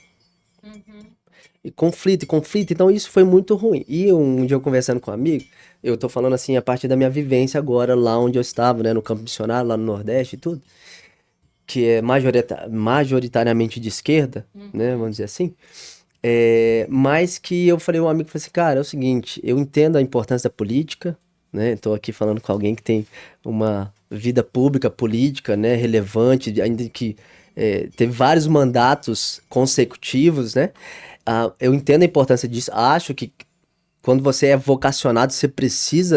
E conflito, então isso foi muito ruim. E um dia eu conversando com um amigo, eu tô falando assim a partir da minha vivência agora, lá onde eu estava, né, no campo missionário, lá no Nordeste e tudo, que é majoritariamente de esquerda, né, vamos dizer assim. Mas que eu falei, um amigo falou assim, cara, é o seguinte, eu entendo a importância da política, né, tô aqui falando com alguém que tem uma vida pública, política, né, relevante, ainda que teve vários mandatos consecutivos, né? Eu entendo a importância disso, acho que quando você é vocacionado,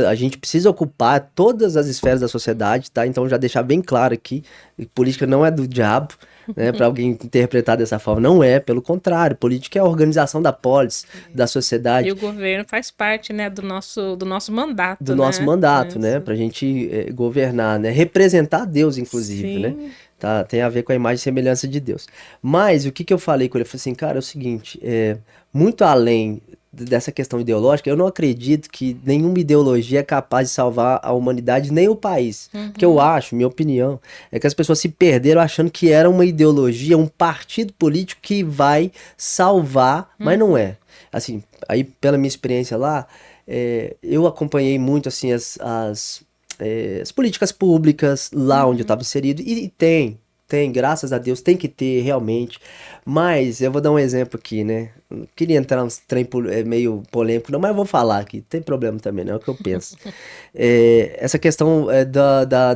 a gente precisa ocupar todas as esferas da sociedade, tá? Então já deixar bem claro aqui, que política não é do diabo, né? Para alguém interpretar dessa forma, não é, pelo contrário, política é a organização da polis, da E sociedade, o governo faz parte, né, do nosso do mandato, nosso né? mandato, né? Isso. Pra gente governar, né? Representar Deus, inclusive, né? Sim. Tá? Tem a ver com a imagem e semelhança de Deus. Mas o que que eu falei com ele? Eu falei assim, cara, é o seguinte, muito além dessa questão ideológica, eu não acredito que nenhuma ideologia é capaz de salvar a humanidade, nem o país. O que eu Uhum. acho, minha opinião, é que as pessoas se perderam achando que era uma ideologia, um partido político que vai salvar, mas não Uhum. é. Assim, aí pela minha experiência lá, eu acompanhei muito assim as políticas públicas lá onde eu Uhum. estava inserido e tem, graças a Deus, tem que ter realmente. Mas eu vou dar um exemplo aqui, né? Não queria entrar uns trem meio polêmico, não, mas eu vou falar aqui. Tem problema também, não é o que eu penso. Essa questão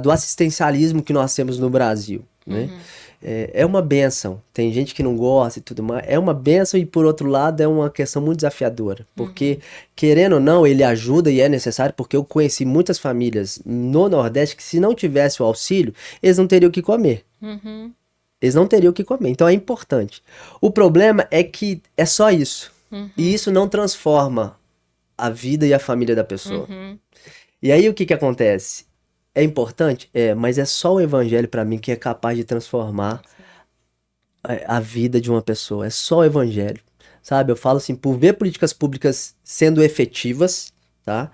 do assistencialismo que nós temos no Brasil, né? Uhum. É uma benção. Tem gente que não gosta e tudo mais. É uma benção e, por outro lado, é uma questão muito desafiadora. Porque, Uhum. querendo ou não, ele ajuda e é necessário, porque eu conheci muitas famílias no Nordeste que, se não tivesse o auxílio, eles não teriam o que comer. Uhum. Eles não teriam o que comer. Então é importante. O problema é que é só isso. E Uhum. isso não transforma a vida e a família da pessoa. Uhum. E aí o que que acontece? É importante? É, mas é só o evangelho pra mim que é capaz de transformar a vida de uma pessoa. É só o evangelho, sabe? Eu falo assim, por ver políticas públicas sendo efetivas, tá?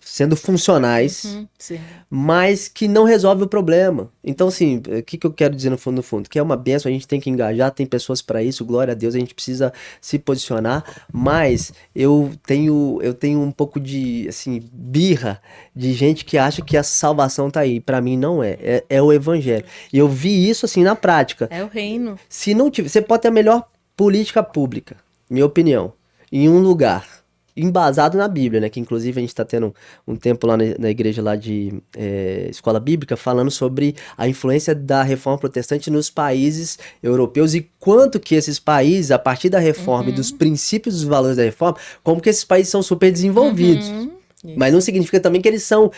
Sendo funcionais, Uhum. Sim. mas que não resolve o problema. Então, assim, o que que eu quero dizer no fundo, no fundo? Que é uma benção, a gente tem que engajar, tem pessoas para isso, glória a Deus, a gente precisa se posicionar, mas eu tenho um pouco de, assim, birra de gente que acha que a salvação tá aí. Para mim não é o evangelho. E eu vi isso assim na prática. É o reino. Se não tiver, você pode ter a melhor política pública, minha opinião, em um lugar, embasado na Bíblia, né? Que inclusive a gente está tendo um tempo lá na igreja lá de escola bíblica falando sobre a influência da reforma protestante nos países europeus e quanto que esses países, a partir da reforma e dos Uhum. princípios e dos valores da reforma, como que esses países são super desenvolvidos. Uhum. Mas não Isso. significa também que eles são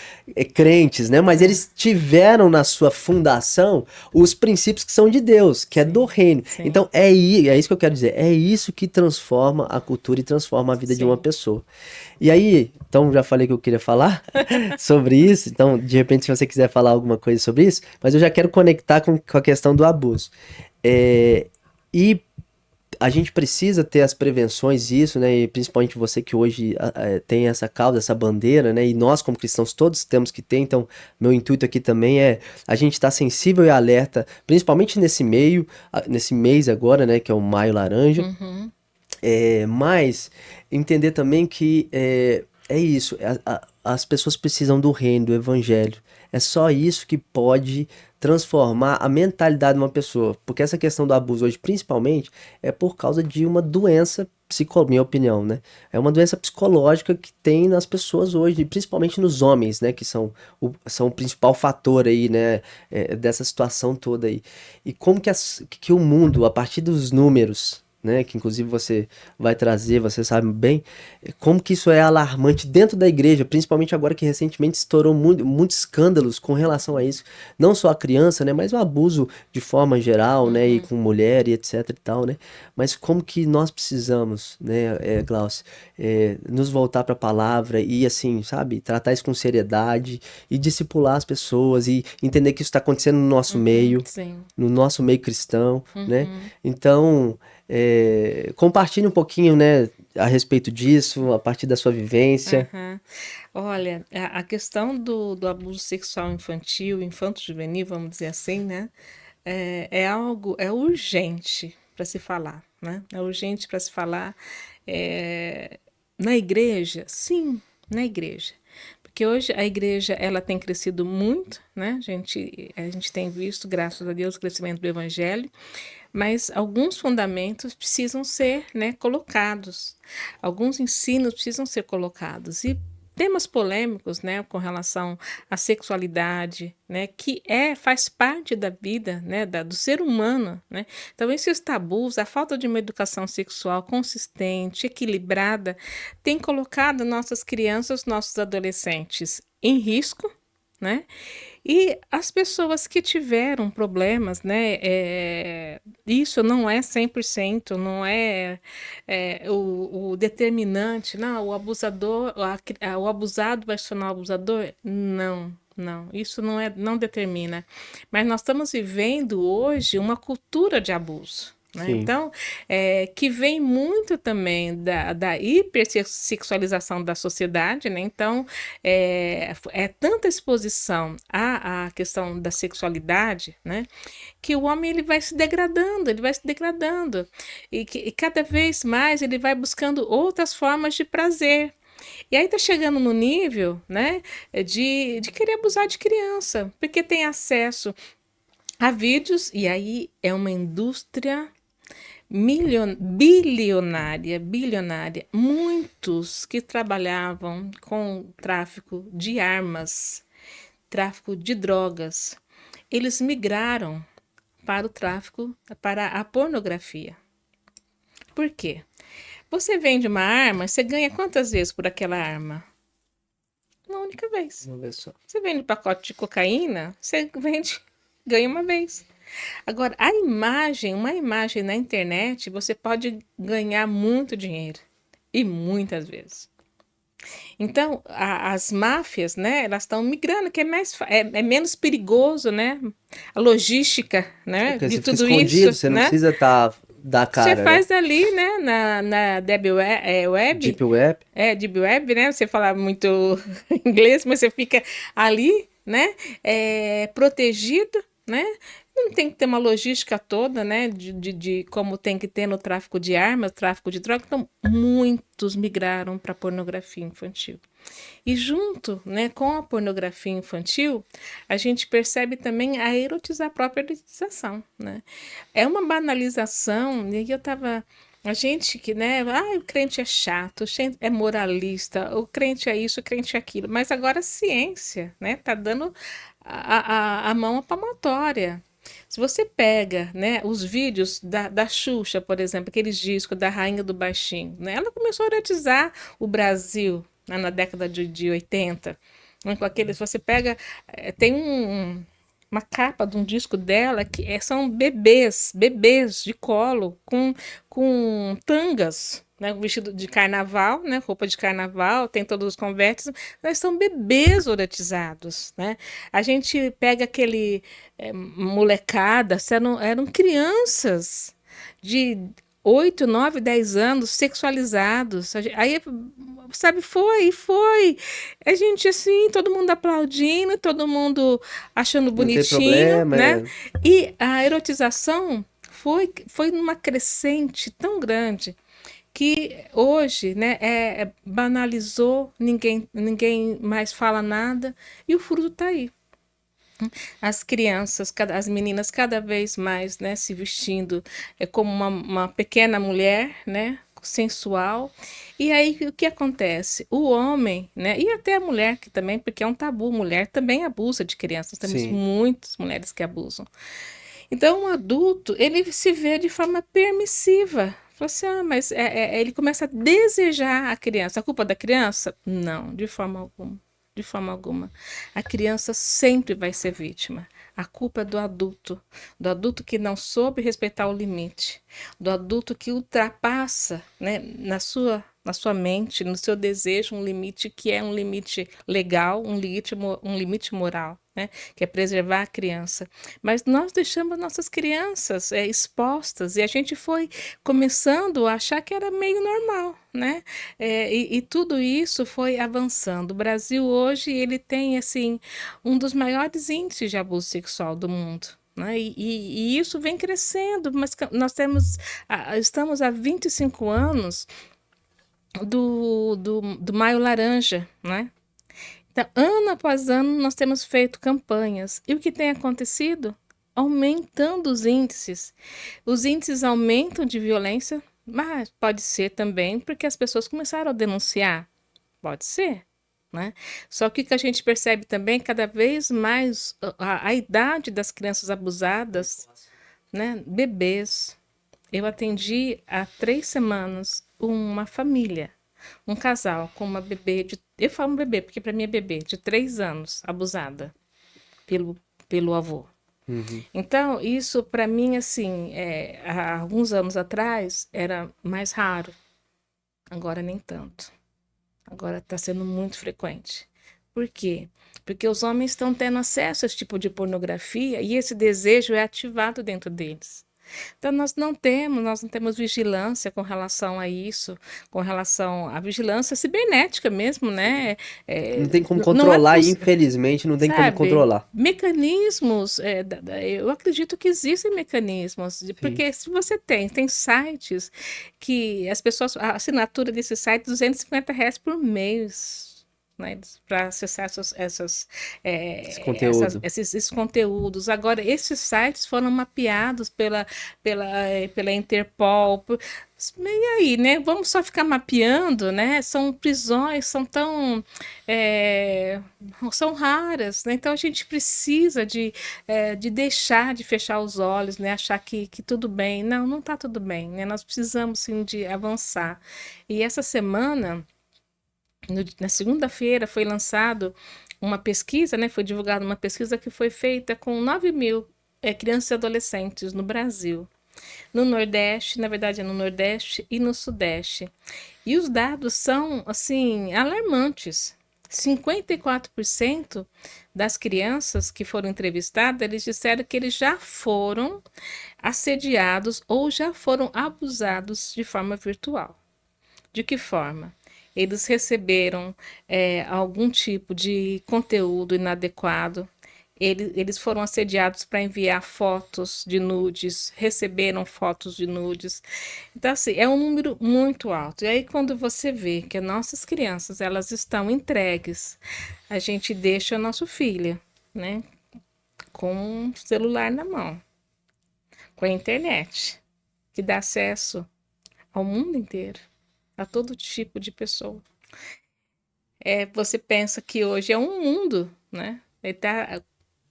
crentes, né? Mas É. eles tiveram na sua fundação os princípios que são de Deus, que é do Sim. reino. Sim. Então é isso que eu quero dizer. É isso que transforma a cultura e transforma a vida de uma Sim. pessoa. E aí, então já falei que eu queria falar sobre isso. Então, de repente, se você quiser falar alguma coisa sobre isso, mas eu já quero conectar com a questão do abuso. E a gente precisa ter as prevenções isso, né? E principalmente você que hoje tem essa causa, essa bandeira, né? E nós como cristãos todos temos que ter. Então, meu intuito aqui também é a gente estar sensível e alerta, principalmente nesse meio, nesse mês agora, né? Que é o Maio Laranja. Uhum. Mas entender também que é isso, as pessoas precisam do reino, do evangelho. É só isso que pode transformar a mentalidade de uma pessoa. Porque essa questão do abuso hoje, principalmente, é por causa de uma doença psicológica, minha opinião, né? É uma doença psicológica que tem nas pessoas hoje, principalmente nos homens, né? Que são o principal fator aí, né? Dessa situação toda aí. E como que o mundo, a partir dos números, né, que inclusive você vai trazer, você sabe bem, como que isso é alarmante dentro da igreja, principalmente agora que recentemente estourou muitos escândalos com relação a isso, não só a criança, né, mas o abuso de forma geral, né, e Uhum. com mulher e etc e tal, né, mas como que nós precisamos, né, Glaucio, nos voltar para a palavra e assim, sabe, tratar isso com seriedade e discipular as pessoas e entender que isso está acontecendo Uhum. no Sim. nosso meio cristão, né, Uhum. então compartilhe um pouquinho, né, a respeito disso, a partir da sua vivência. Aham. Olha, a questão do abuso sexual infantil, infanto-juvenil, vamos dizer assim, né? É algo, é urgente para se falar, né? É urgente para se falar. é, Na igreja, sim, na igreja. Porque hoje a igreja ela tem crescido muito, né? A gente tem visto, graças a Deus, o crescimento do evangelho, mas alguns fundamentos precisam ser, né, colocados, alguns ensinos precisam ser colocados. E temas polêmicos, né, com relação à sexualidade, né, que faz parte da vida, né, do ser humano, né. Então esses tabus, a falta de uma educação sexual consistente, equilibrada, tem colocado nossas crianças, nossos adolescentes em risco, né, e as pessoas que tiveram problemas, né, isso não é 100%, não é, o determinante, não, o abusador, o abusado vai se tornar o abusador? Não, não, isso não determina. Mas nós estamos vivendo hoje uma cultura de abuso, né? Sim. Então, que vem muito também da hipersexualização da sociedade, né? Então, é tanta exposição à questão da sexualidade, né? Que o homem ele vai se degradando, e cada vez mais ele vai buscando outras formas de prazer. E aí tá chegando no nível, né, de querer abusar de criança, porque tem acesso a vídeos, e aí é uma indústria bilionária. Muitos que trabalhavam com tráfico de armas, tráfico de drogas, eles migraram para o tráfico, para a pornografia. Por quê? Você vende uma arma, você ganha quantas vezes por aquela arma? Uma única vez. Vamos ver só. Você vende um pacote de cocaína, você ganha uma vez. Agora, uma imagem na internet, você pode ganhar muito dinheiro. E muitas vezes. Então, as máfias, né, elas estão migrando, que é menos perigoso, né? A logística, né, Porque de você fica tudo escondido, isso, você não né? precisa dar Você cara, né? faz ali, né, na Deep Web, Web. Deep Web, né? Você fala muito inglês, mas você fica ali, né? Protegido, né? Não tem que ter uma logística toda, né? De como tem que ter no tráfico de armas, tráfico de drogas. Então, muitos migraram para a pornografia infantil. E junto, né, com a pornografia infantil, a gente percebe também a própria erotização, né? É uma banalização, e eu tava. A gente que, né, o crente é chato, é moralista, o crente é isso, o crente é aquilo. Mas agora a ciência, né, tá dando a mão à palmatória. Se você pega, né, os vídeos da Xuxa, por exemplo, aqueles discos da Rainha do Baixinho, né, ela começou a erotizar o Brasil, né, na década de 80. Né, com aqueles, você pega, tem uma capa de um disco dela que são bebês de colo com tangas, né, vestido de carnaval, né, roupa de carnaval, tem todos os convertes, mas são bebês erotizados, né? A gente pega aquele molecada, eram crianças de 8, 9, 10 anos sexualizados. Aí, sabe, foi. A gente assim, todo mundo aplaudindo, todo mundo achando Não tem bonitinho, problema, né? E a erotização foi numa crescente tão grande que hoje, né, banalizou, ninguém mais fala nada e o fruto está aí. As crianças, as meninas cada vez mais, né, se vestindo como uma pequena mulher, né, sensual. E aí o que acontece? O homem, né, e até a mulher que também, porque é um tabu, mulher também abusa de crianças, temos Sim. muitas mulheres que abusam. Então, o adulto, ele se vê de forma permissiva. Fala assim, mas ele começa a desejar a criança. A culpa da criança? Não, de forma alguma. De forma alguma. A criança sempre vai ser vítima. A culpa é do adulto que não soube respeitar o limite, do adulto que ultrapassa, né, na sua mente, no seu desejo, um limite que é um limite legal, um limite moral, né, que é preservar a criança. Mas nós deixamos nossas crianças expostas e a gente foi começando a achar que era meio normal, né? E tudo isso foi avançando. O Brasil hoje ele tem assim um dos maiores índices de abuso sexual do mundo. Né? E isso vem crescendo, mas nós estamos há 25 anos do Maio Laranja, né? Então, ano após ano, nós temos feito campanhas. E o que tem acontecido? Aumentando os índices. Os índices aumentam de violência, mas pode ser também porque as pessoas começaram a denunciar. Pode ser. né? Só que o que a gente percebe também, cada vez mais a idade das crianças abusadas, né? Bebês. Eu atendi há 3 semanas uma família, um casal com uma bebê de. Eu falo um bebê, porque para mim é bebê, de 3 anos, abusada pelo, pelo avô. Uhum. Então, isso para mim, assim, há alguns anos atrás era mais raro, agora nem tanto. Agora está sendo muito frequente. Por quê? Porque os homens estão tendo acesso a esse tipo de pornografia e esse desejo é ativado dentro deles. Então, nós não temos vigilância com relação a isso, com relação à vigilância cibernética mesmo, né? Não tem como Não é controlar, possível, infelizmente, não tem como sabe? controlar. Mecanismos, eu acredito que existem mecanismos, Sim. porque se você tem sites que as pessoas, a assinatura desse site é R$ 250 por mês. Né, para acessar Esse essas, conteúdo. esses conteúdos. Agora, esses sites foram mapeados pela Interpol. E aí, né? Vamos só ficar mapeando, né? São prisões, são tão são raras, né? Então a gente precisa de deixar de fechar os olhos, né? Achar que tudo bem. Não, não está tudo bem, né? Nós precisamos sim de avançar. E essa semana na segunda-feira foi lançado uma pesquisa, né? Foi divulgada uma pesquisa que foi feita com 9.000 crianças e adolescentes no Brasil. No Nordeste, na verdade é no Nordeste e no Sudeste. E os dados são, assim, alarmantes. 54% das crianças que foram entrevistadas, eles disseram que eles já foram assediados ou já foram abusados de forma virtual. De que forma? Eles receberam algum tipo de conteúdo inadequado, eles foram assediados para enviar fotos de nudes, receberam fotos de nudes. Então, assim, é um número muito alto. E aí, quando você vê que as nossas crianças elas estão entregues, a gente deixa a nosso filho, né, com um celular na mão, com a internet, que dá acesso ao mundo inteiro, a todo tipo de pessoa. Você pensa que hoje é um mundo, né? Ele tá,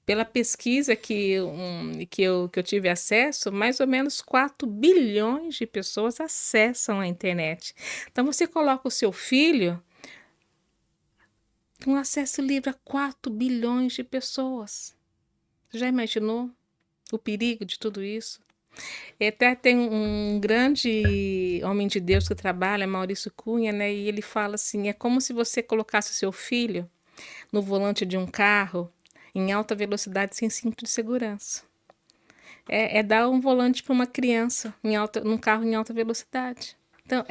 pela pesquisa que eu tive acesso, mais ou menos 4 bilhões de pessoas acessam a internet. Então, você coloca o seu filho com acesso livre a 4 bilhões de pessoas. Já imaginou o perigo de tudo isso? E até tem um grande homem de Deus que trabalha, Maurício Cunha, né? E ele fala assim: é como se você colocasse o seu filho no volante de um carro em alta velocidade sem cinto de segurança. É dar um volante para uma criança num carro em alta velocidade. Então,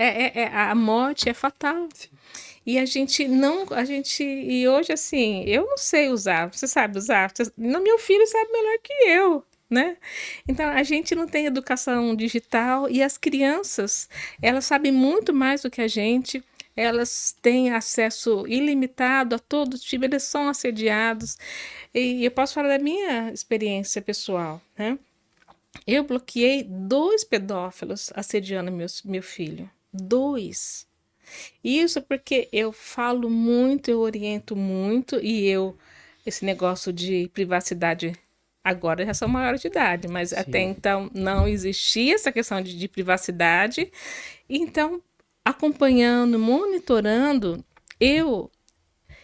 a morte é fatal. Sim. E a gente não, e hoje assim, eu não sei usar, você sabe usar, meu filho sabe melhor que eu, né? Então a gente não tem educação digital e as crianças, elas sabem muito mais do que a gente, elas têm acesso ilimitado a todo tipo, eles são assediados. E eu posso falar da minha experiência pessoal, né? Eu bloqueei 2 pedófilos assediando meu filho. 2. Isso porque eu falo muito, eu oriento muito esse negócio de privacidade, agora já são maiores de idade, mas até Sim. então não existia essa questão de privacidade. Então, acompanhando, monitorando, eu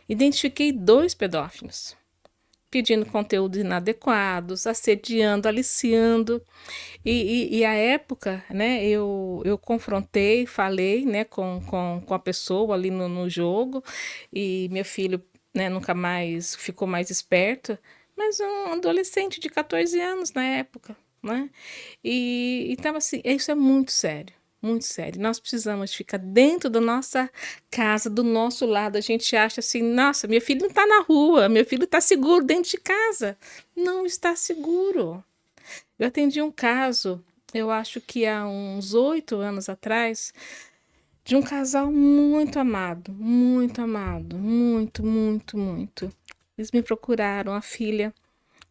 identifiquei 2 pedófilos. Pedindo conteúdos inadequados, assediando, aliciando. E a época, né, eu confrontei, falei, né, com a pessoa ali no jogo, e meu filho, né, nunca mais ficou mais esperto, mas um adolescente de 14 anos na época, né? E então, assim, isso é muito sério. Muito sério. Nós precisamos ficar dentro da nossa casa, do nosso lado. A gente acha assim, nossa, meu filho não está na rua, meu filho está seguro dentro de casa. Não está seguro. Eu atendi um caso, eu acho que há uns 8 anos atrás, de um casal muito amado, muito, muito, muito. Eles me procuraram, a filha,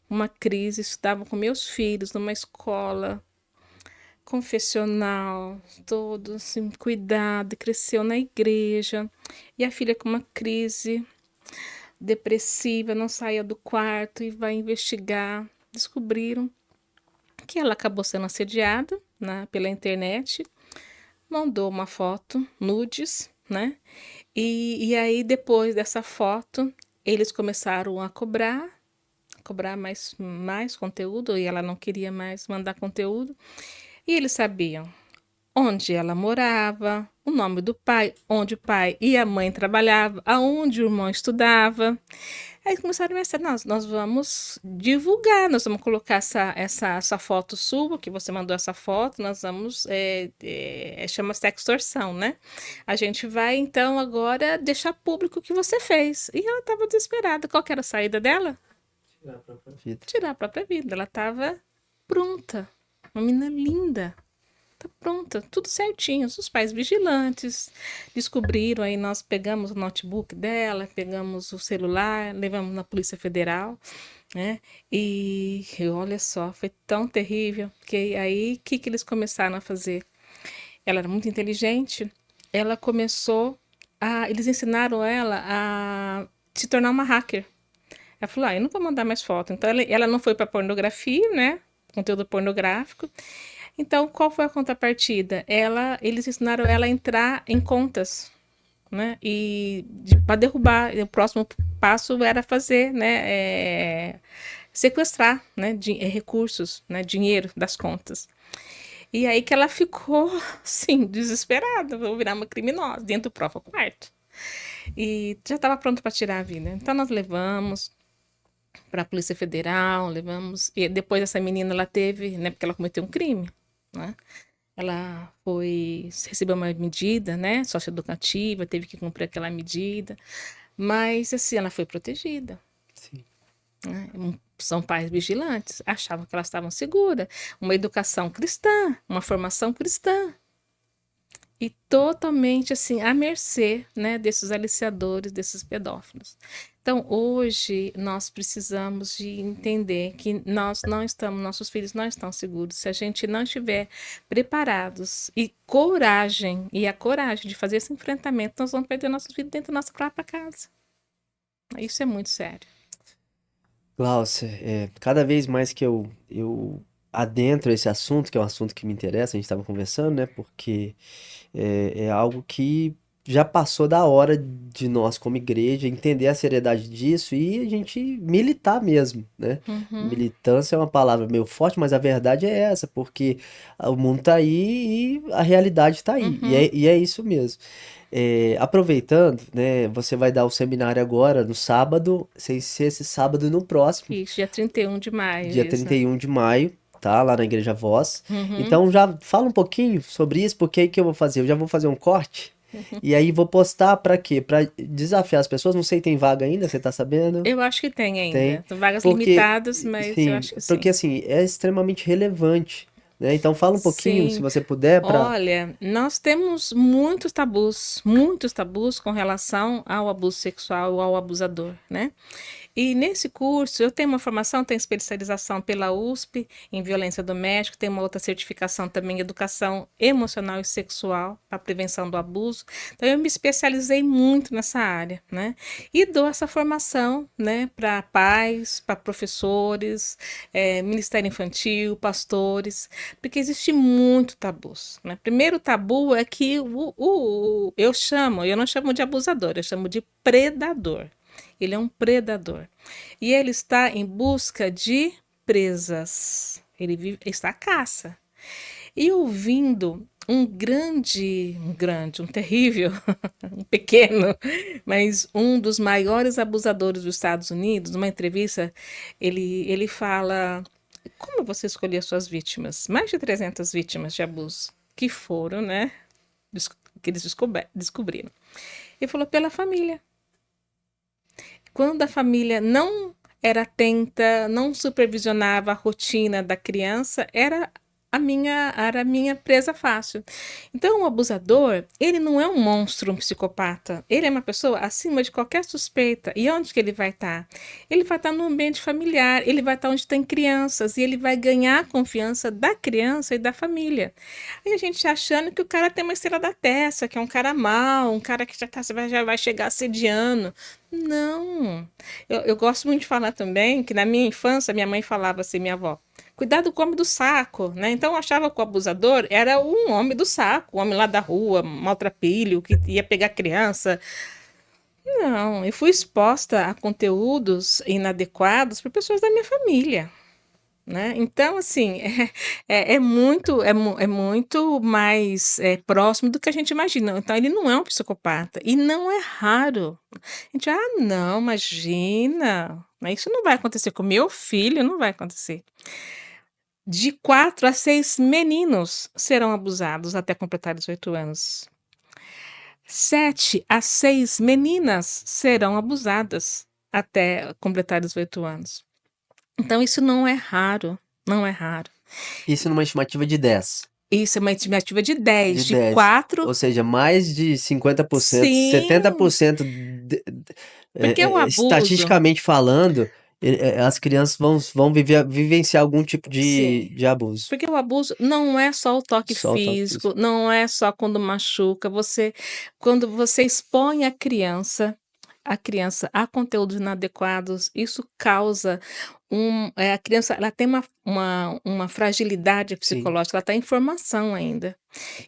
uma crise, estudavam com meus filhos numa escola confessional, todo assim, cuidado, cresceu na igreja, e a filha com uma crise. depressiva, não saía do quarto e vai investigar. Descobriram que ela acabou sendo assediada, né, pela internet, mandou uma foto, nudes, né? E aí, depois dessa foto, eles começaram a cobrar mais conteúdo, e ela não queria mais mandar conteúdo. E eles sabiam onde ela morava, o nome do pai, onde o pai e a mãe trabalhavam, aonde o irmão estudava. Aí começaram a pensar, nós vamos divulgar, nós vamos colocar essa foto sua, que você mandou essa foto, nós vamos, chama-se extorsão, né? A gente vai, então, agora deixar público o que você fez. E ela estava desesperada. Qual que era a saída dela? Tirar a própria vida. Tirar a própria vida. Ela estava pronta. Uma menina linda. Tá pronta, tudo certinho. Os pais vigilantes descobriram, aí nós pegamos o notebook dela, pegamos o celular, levamos na Polícia Federal, né? E olha só, foi tão terrível, que aí o que eles começaram a fazer? Ela era muito inteligente, ela começou eles ensinaram ela a se tornar uma hacker. Ela falou, eu não vou mandar mais foto. Então ela não foi para pornografia, né? Conteúdo pornográfico. Então, qual foi a contrapartida? Eles ensinaram ela a entrar em contas, né? E para derrubar, o próximo passo era fazer, né? Sequestrar, né? Recursos, né? Dinheiro das contas. E aí que ela ficou, assim, desesperada, vou virar uma criminosa dentro do próprio quarto. E já estava pronto para tirar a vida. Então nós levamos para a Polícia Federal, levamos. E depois essa menina ela teve, né? Porque ela cometeu um crime, né? Ela recebeu uma medida, né, socioeducativa, teve que cumprir aquela medida, mas assim, ela foi protegida. Sim. Né? São pais vigilantes, achavam que elas estavam seguras, uma educação cristã, uma formação cristã, e totalmente assim, à mercê, né, desses aliciadores, desses pedófilos. Então, hoje, nós precisamos de entender que nossos filhos não estão seguros. Se a gente não estiver preparados e a coragem de fazer esse enfrentamento, nós vamos perder nossos filhos dentro da nossa própria casa. Isso é muito sério. Glaucia, cada vez mais que eu adentro esse assunto, que é um assunto que me interessa, a gente estava conversando, né? Porque é algo que já passou da hora de nós, como igreja, entender a seriedade disso e a gente militar mesmo, né? Uhum, Militância é uma palavra meio forte, mas a verdade é essa, porque o mundo tá aí e a realidade tá aí, uhum. e é isso mesmo. Aproveitando, né, você vai dar o seminário agora no sábado, sem ser esse sábado no próximo, Isso, dia 31 de maio, dia isso. 31 de maio, tá? Lá na Igreja Voz. Uhum. Então já fala um pouquinho sobre isso, porque aí que eu vou fazer? Eu já vou fazer um corte e aí vou postar pra quê? Pra desafiar as pessoas. Não sei, tem vaga ainda, você tá sabendo? Eu acho que tem Tem. ainda. São vagas Porque, limitadas, mas eu sim, acho que sim. porque assim, é extremamente relevante, né? Então fala um pouquinho, se Sim. você puder, pra. Olha, nós temos muitos tabus com relação ao abuso sexual ou ao abusador, né? E nesse curso eu tenho uma formação, tenho especialização pela USP em violência doméstica, tenho uma outra certificação também em educação emocional e sexual para prevenção do abuso. Então eu me especializei muito nessa área, né? E dou essa formação, né, para pais, para professores, Ministério Infantil, pastores, porque existe muito tabus, né? Primeiro tabu é que eu não chamo de abusador, eu chamo de predador. Ele é um predador. E ele está em busca de presas. Está à caça. E ouvindo um terrível, um pequeno, mas um dos maiores abusadores dos Estados Unidos, numa entrevista, ele fala: como você escolheu suas vítimas? Mais de 300 vítimas de abuso que foram, né? Que eles descobriram. Ele falou: pela família. Quando a família não era atenta, não supervisionava a rotina da criança, era era a minha presa fácil. Então, o abusador, ele não é um monstro, um psicopata. Ele é uma pessoa acima de qualquer suspeita. E onde que ele vai estar? Ele vai estar no ambiente familiar, ele vai estar onde tem crianças, e ele vai ganhar a confiança da criança e da família. Aí a gente achando que o cara tem uma estrela da testa, que é um cara mau, um cara que já vai chegar assediando. Não. Eu gosto muito de falar também que na minha infância, minha mãe falava assim, minha avó, cuidado com o homem do saco, né? Então eu achava que o abusador era um homem do saco, um homem lá da rua, maltrapilho, que ia pegar criança. Não, eu fui exposta a conteúdos inadequados por pessoas da minha família. Né? Então, assim, é muito mais próximo do que a gente imagina. Então, ele não é um psicopata. E não é raro. A gente, não, imagina. Isso não vai acontecer com meu filho, não vai acontecer. De 4 a 6 meninos serão abusados até completar 18 anos. 7 a 6 meninas serão abusadas até completar 18 anos. Então, isso não é raro. Não é raro. Isso numa estimativa de 10. Isso é uma estimativa de 10, De de 10. 4. Ou seja, mais de 50%, Sim, 70%, porque o abuso. estatisticamente falando, as crianças vão vivenciar algum tipo Sim, de abuso. porque o abuso não é só o toque Só o toque físico, físico. não é só quando machuca. Quando você expõe a criança a conteúdos inadequados, isso causa a criança, ela tem uma fragilidade Sim, psicológica, ela está em formação ainda.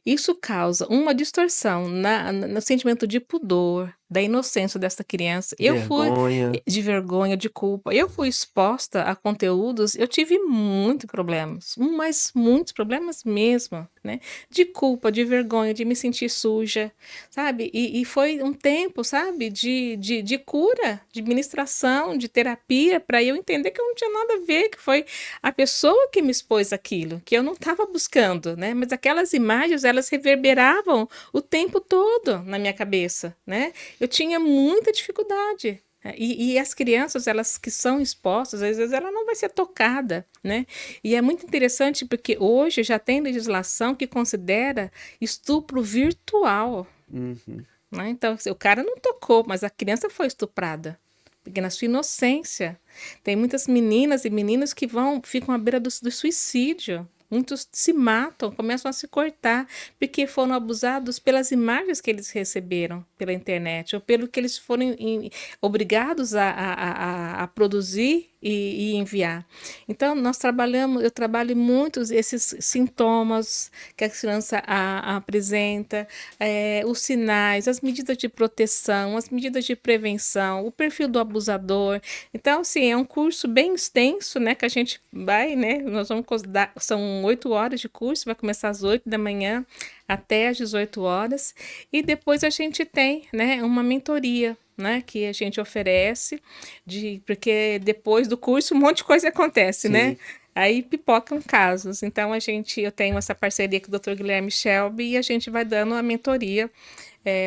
Isso causa uma distorção no sentimento de pudor, da inocência dessa criança. Eu fui vergonha. de vergonha, de culpa. Eu fui exposta a conteúdos, eu tive muitos problemas, mas muitos problemas mesmo, né? De culpa, de vergonha, de me sentir suja, sabe? E foi um tempo, sabe, de cura, de ministração, de terapia, para eu entender que eu não tinha nada a ver, que foi a pessoa que me expôs aquilo, que eu não estava buscando, né? Mas aquelas imagens, elas reverberavam o tempo todo na minha cabeça, né? Eu tinha muita dificuldade. E as crianças, elas que são expostas, às vezes ela não vai ser tocada, né? E é muito interessante porque hoje já tem legislação que considera estupro virtual, Uhum. né? Então, o cara não tocou, mas a criança foi estuprada. Porque na sua inocência. Tem muitas meninas e meninos que ficam à beira do suicídio. Muitos se matam, começam a se cortar, porque foram abusados pelas imagens que eles receberam pela internet, ou pelo que eles foram obrigados a produzir e enviar. Então, eu trabalho muito esses sintomas que a criança apresenta, os sinais, as medidas de proteção, as medidas de prevenção, o perfil do abusador. Então, assim, é um curso bem extenso, né, que a gente vai, né, nós vamos são 8 horas de curso, vai começar às 8 da manhã até às 18 horas, e depois a gente tem, né, uma mentoria, né, que a gente oferece, porque depois do curso um monte de coisa acontece, né? Sim. Aí pipocam casos. Então eu tenho essa parceria com o Dr. Guilherme Shelby e a gente vai dando a mentoria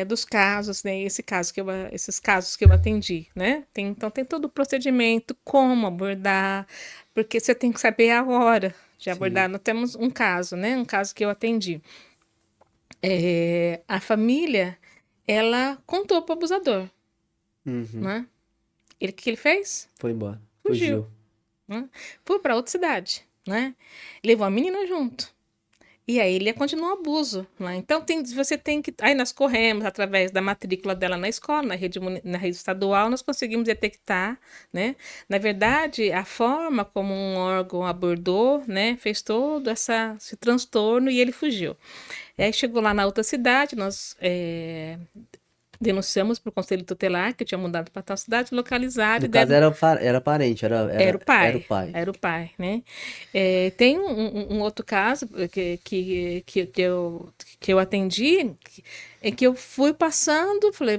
dos casos, né? Esses casos que eu atendi, né? Então tem todo o procedimento, como abordar, porque você tem que saber a hora de Sim. abordar. Nós temos um caso, né? Um caso que eu atendi. A família, ela contou para o abusador, Uhum. né? O que ele fez? Foi embora. Fugiu, Fugiu. né? Foi para outra cidade, né? Levou a menina junto. E aí ele continua o abuso, né? Então você tem que. Aí nós corremos através da matrícula dela na escola, na rede estadual, nós conseguimos detectar, né? Na verdade, a forma como um órgão abordou, né, fez todo esse transtorno e ele fugiu. E aí chegou lá na outra cidade, nós denunciamos para o Conselho Tutelar que tinha mudado para tal cidade, localizaram No e caso deram. era parente, Era o era o pai, pai. era o pai, né? Tem um outro caso que eu atendi, em que eu fui passando, falei,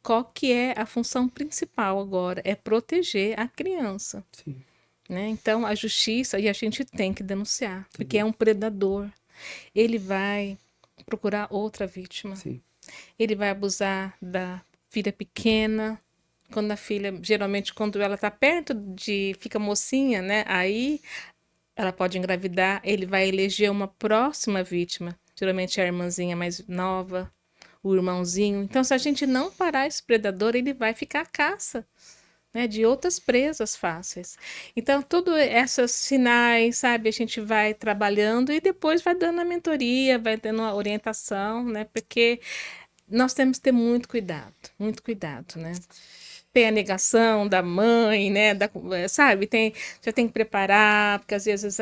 qual que é a função principal agora? É proteger a criança, Sim, né? Então, a justiça, e a gente tem que denunciar, porque entendi. é um predador. Ele vai procurar outra vítima. Sim. Ele vai abusar da filha pequena, quando a filha, geralmente quando ela tá perto fica mocinha, né? Aí ela pode engravidar, ele vai eleger uma próxima vítima. Geralmente é a irmãzinha mais nova, o irmãozinho. Então, se a gente não parar esse predador, ele vai ficar à caça, né, de outras presas fáceis. Então, todos esses sinais, sabe, a gente vai trabalhando e depois vai dando a mentoria, vai dando a orientação, né, porque nós temos que ter muito cuidado, né. Tem a negação da mãe, né, sabe, já tem que preparar, porque às vezes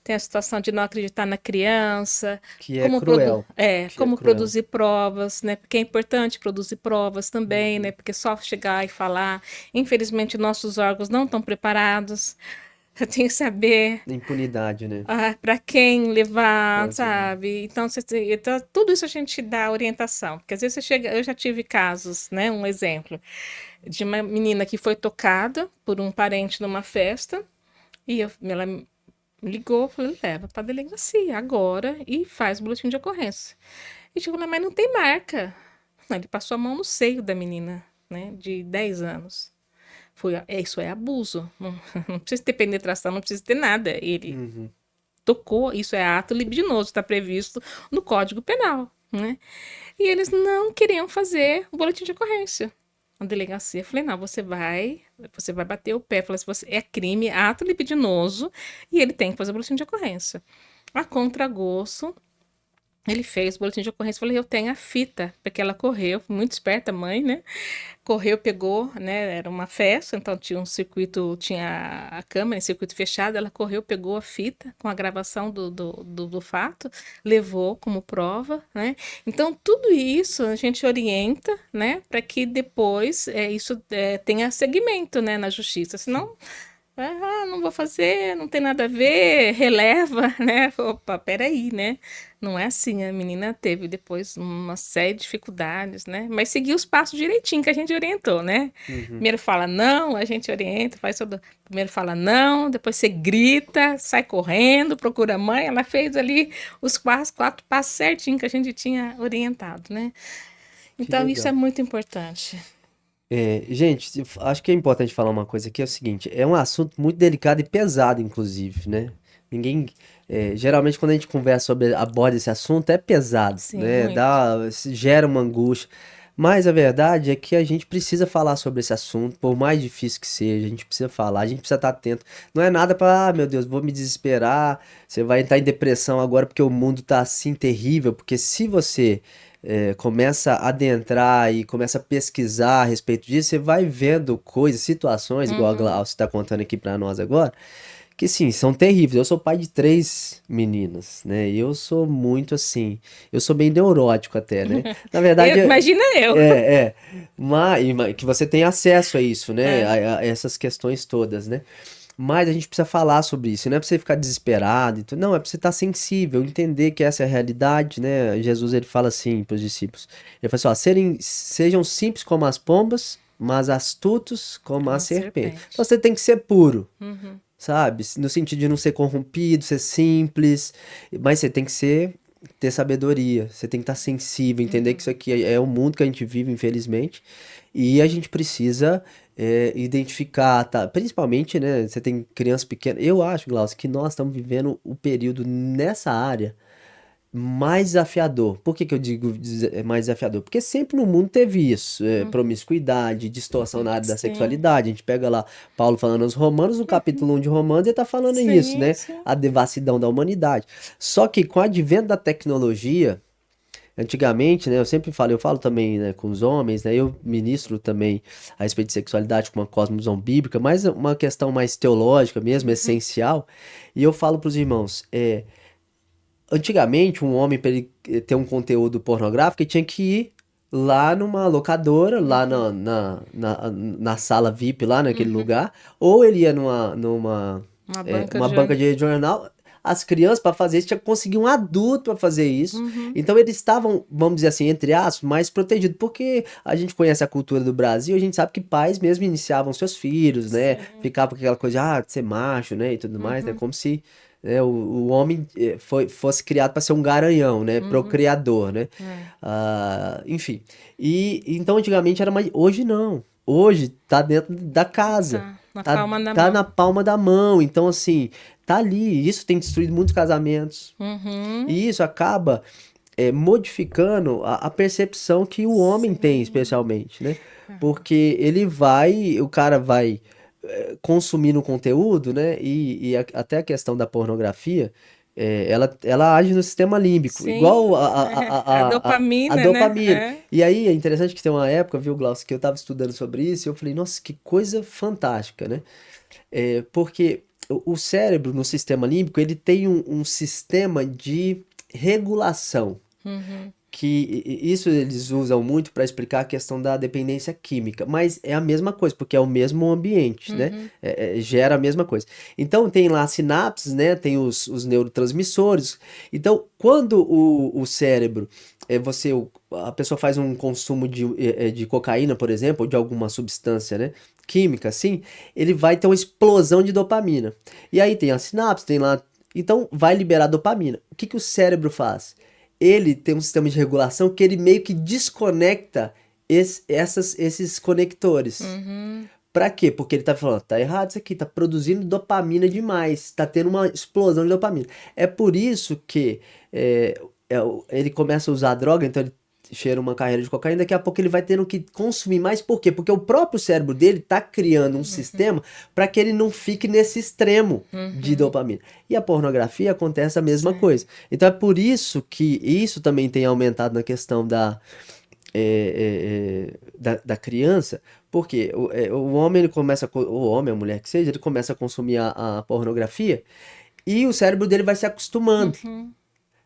tem a situação de não acreditar na criança, Que é cruel. Que é como cruel. produzir provas, né, porque é importante produzir provas também, né, Uhum. porque só chegar e falar, infelizmente nossos órgãos não estão preparados, eu tenho que saber Impunidade, né? para quem levar, Exato. sabe? Então, então, tudo isso a gente dá orientação, porque às vezes você chega, eu já tive casos, né, um exemplo de uma menina que foi tocada por um parente numa festa e ela me ligou, falou, leva para a delegacia agora e faz o boletim de ocorrência. E tipo, mas não tem marca. Não, ele passou a mão no seio da menina, né, de 10 anos. Isso é abuso. Não, não precisa ter penetração, não precisa ter nada. Ele Uhum. tocou, isso é ato libidinoso, está previsto no Código Penal, né? E eles não queriam fazer o boletim de ocorrência. A delegacia, eu falei, não, você vai bater o pé. Falei, se você é crime, ato libidinoso, e ele tem que fazer o boletim de ocorrência. A contragosto, ele fez o boletim de ocorrência. Falei, eu tenho a fita, porque ela correu, muito esperta, mãe, né? Correu, pegou, né? Era uma festa, então tinha um circuito, tinha a câmera em circuito fechado. Ela correu, pegou a fita com a gravação do fato, levou como prova, né? Então, tudo isso a gente orienta, né? Para que depois isso tenha seguimento, né? Na justiça. Senão, não vou fazer, não tem nada a ver, releva, né? Opa, peraí, né? Não é assim, a menina teve depois uma série de dificuldades, né? Mas seguiu os passos direitinho que a gente orientou, né? Uhum. Primeiro fala não, a gente orienta, faz todo. Primeiro fala não, depois você grita, sai correndo, procura a mãe. Ela fez ali os quatro passos certinho que a gente tinha orientado, né? Que Então, isso é legal. muito importante. Gente, acho que é importante falar uma coisa aqui, é o seguinte, é um assunto muito delicado e pesado, inclusive, né? Ninguém, geralmente quando a gente conversa sobre, aborda esse assunto, é pesado, Sim, né? muito. Gera uma angústia. Mas a verdade é que a gente precisa falar sobre esse assunto, por mais difícil que seja, a gente precisa falar, a gente precisa estar atento. Não é nada para, meu Deus, vou me desesperar, você vai entrar em depressão agora porque o mundo tá assim terrível, porque se você começa a adentrar e começa a pesquisar a respeito disso, você vai vendo coisas, situações, igual a Uhum. Glaucia está contando aqui para nós agora, que sim, são terríveis. Eu sou pai de três meninas, né? E eu sou muito assim, eu sou bem neurótico até, né? Na verdade, Imagina eu. é, que você tem acesso a isso, né? É, A essas questões todas, né? Mas a gente precisa falar sobre isso, não é pra você ficar desesperado e tudo, não, é pra você estar sensível, entender que essa é a realidade, né? Jesus ele fala assim para os discípulos, ele fala assim, ó, sejam simples como as pombas, mas astutos como a como a serpente. Então serpente. você tem que ser puro, Uhum. sabe? No sentido de não ser corrompido, ser simples, mas você tem que ter sabedoria, você tem que estar sensível, entender que isso aqui é o mundo que a gente vive, infelizmente, e a gente precisa identificar, tá? Principalmente, né? Você tem criança pequena. Eu acho, Glaucio, que nós estamos vivendo o período nessa área mais desafiador. Por que que eu digo mais desafiador? Porque sempre no mundo teve isso, Uhum. promiscuidade, distorção na área da Sim. sexualidade. A gente pega lá Paulo falando aos Romanos, no Uhum. capítulo 1 de Romanos, ele tá falando isso, Sim, né? sim. A devassidão da humanidade. Só que com o advento da tecnologia, antigamente, né, eu falo também, né, com os homens, né, eu ministro também a respeito de sexualidade com uma cosmovisão bíblica, mas uma questão mais teológica mesmo, Uhum. essencial, e eu falo para os irmãos, antigamente, um homem, para ele ter um conteúdo pornográfico, ele tinha que ir lá numa locadora, lá Uhum. na sala VIP, lá naquele Uhum. lugar, ou ele ia numa Uma banca uma de banca jornal. de jornal. As crianças, para fazer isso, tinha que conseguir um adulto para fazer isso. Uhum. Então, eles estavam, vamos dizer assim, entre aspas, mais protegidos, porque a gente conhece a cultura do Brasil, a gente sabe que pais mesmo iniciavam seus filhos, né? Sim. Ficava com aquela coisa, de ser macho, né? E tudo mais, né? Uhum. Como se o homem fosse criado para ser um garanhão, né? Uhum. Procriador, né? É. Enfim. E então antigamente era mais. Hoje não. Hoje tá dentro da casa. Tá na Tá, palma da tá na mão. palma da mão. Então, assim, tá ali. E isso tem destruído muitos casamentos. Uhum. E isso acaba modificando a percepção que o homem tem, Sim. especialmente, né? Porque o cara vai consumindo conteúdo, né? Até a questão da pornografia, ela age no sistema límbico, igual Sim, a a dopamina, né? dopamina. E aí é interessante que tem uma época, viu, Glaucio, que eu tava estudando sobre isso e eu falei, nossa, que coisa fantástica, né? Porque o cérebro no sistema límbico, ele tem um sistema de regulação Uhum, isso eles usam muito para explicar a questão da dependência química, mas é a mesma coisa, porque é o mesmo ambiente, né? uhum, Gera a mesma coisa. Então tem lá as sinapses, né? Tem os neurotransmissores. Então, quando o cérebro, a pessoa faz um consumo de cocaína, por exemplo, ou de alguma substância, né? Química, assim, ele vai ter uma explosão de dopamina. E aí tem a sinapse, tem lá. Então vai liberar dopamina. O que que o cérebro faz? Ele tem um sistema de regulação que ele meio que desconecta esses conectores. uhum. Pra quê? Porque ele tá falando, tá errado isso aqui, tá produzindo dopamina demais, tá tendo uma explosão de dopamina. É por isso que ele começa a usar droga, então ele cheira uma carreira de cocaína, daqui a pouco ele vai tendo que consumir mais. Por quê? Porque o próprio cérebro dele tá criando um sistema para que ele não fique nesse extremo de Uhum. dopamina. E a pornografia acontece a mesma Sim. coisa. Então é por isso que isso também tem aumentado na questão da criança, porque o homem ele começa, o homem, a mulher que seja, ele começa a consumir a pornografia e o cérebro dele vai se acostumando Uhum.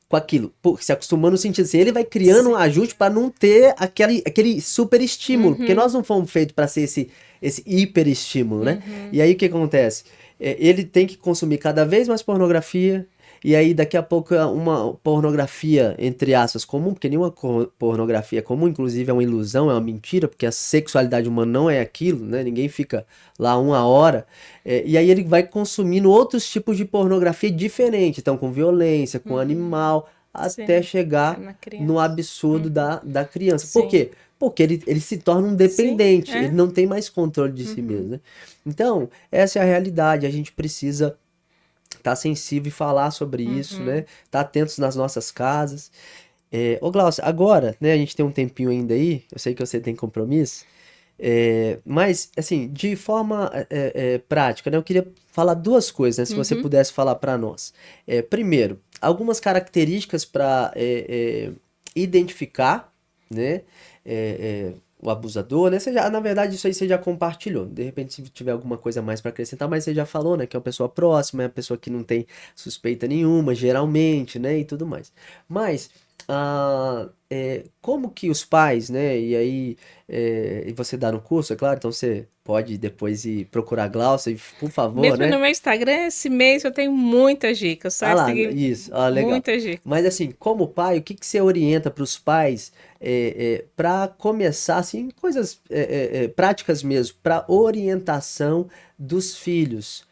com aquilo, se acostumando no sentido assim, ele vai criando um Sim. ajuste para não ter aquele super estímulo, porque Uhum. nós não fomos feitos para ser esse hiper estímulo, né? Uhum. E aí o que acontece? Ele tem que consumir cada vez mais pornografia, e aí daqui a pouco uma pornografia, entre aspas, comum, porque nenhuma pornografia é comum, inclusive é uma ilusão, é uma mentira, porque a sexualidade humana não é aquilo, né? Ninguém fica lá uma hora. E aí ele vai consumindo outros tipos de pornografia diferente, então com violência, com Uhum. animal, até Sim. É chegar na no criança. absurdo Uhum. da criança. Por Sim. quê? Porque ele se torna um Sim. dependente, ele É. não tem mais controle de si mesmo, Uhum. né? Então, essa é a realidade, a gente precisa estar sensível e falar sobre isso, né? Uhum. Estar atentos nas nossas casas. Ô Glaucio, agora, né, a gente tem um tempinho ainda aí, eu sei que você tem compromisso, mas, assim, de forma prática, né, eu queria falar duas coisas, né, se você Uhum. pudesse falar para nós. Primeiro, algumas características para identificar, né, o abusador, né, na verdade, isso aí você já compartilhou. De repente, se tiver alguma coisa a mais para acrescentar, mas você já falou, né, que é uma pessoa próxima, é uma pessoa que não tem suspeita nenhuma, geralmente, né, e tudo mais. Mas como que os pais, né? E aí, e você dá no curso, é claro, então você pode depois ir procurar a Glaucia, por favor, Mesmo né? no meu Instagram, esse mês eu tenho muitas dicas, Ah só lá, seguir isso, ah, legal. muitas dicas. Mas assim, como pai, o que que você orienta para os pais para começar, assim, coisas práticas mesmo, para orientação dos filhos,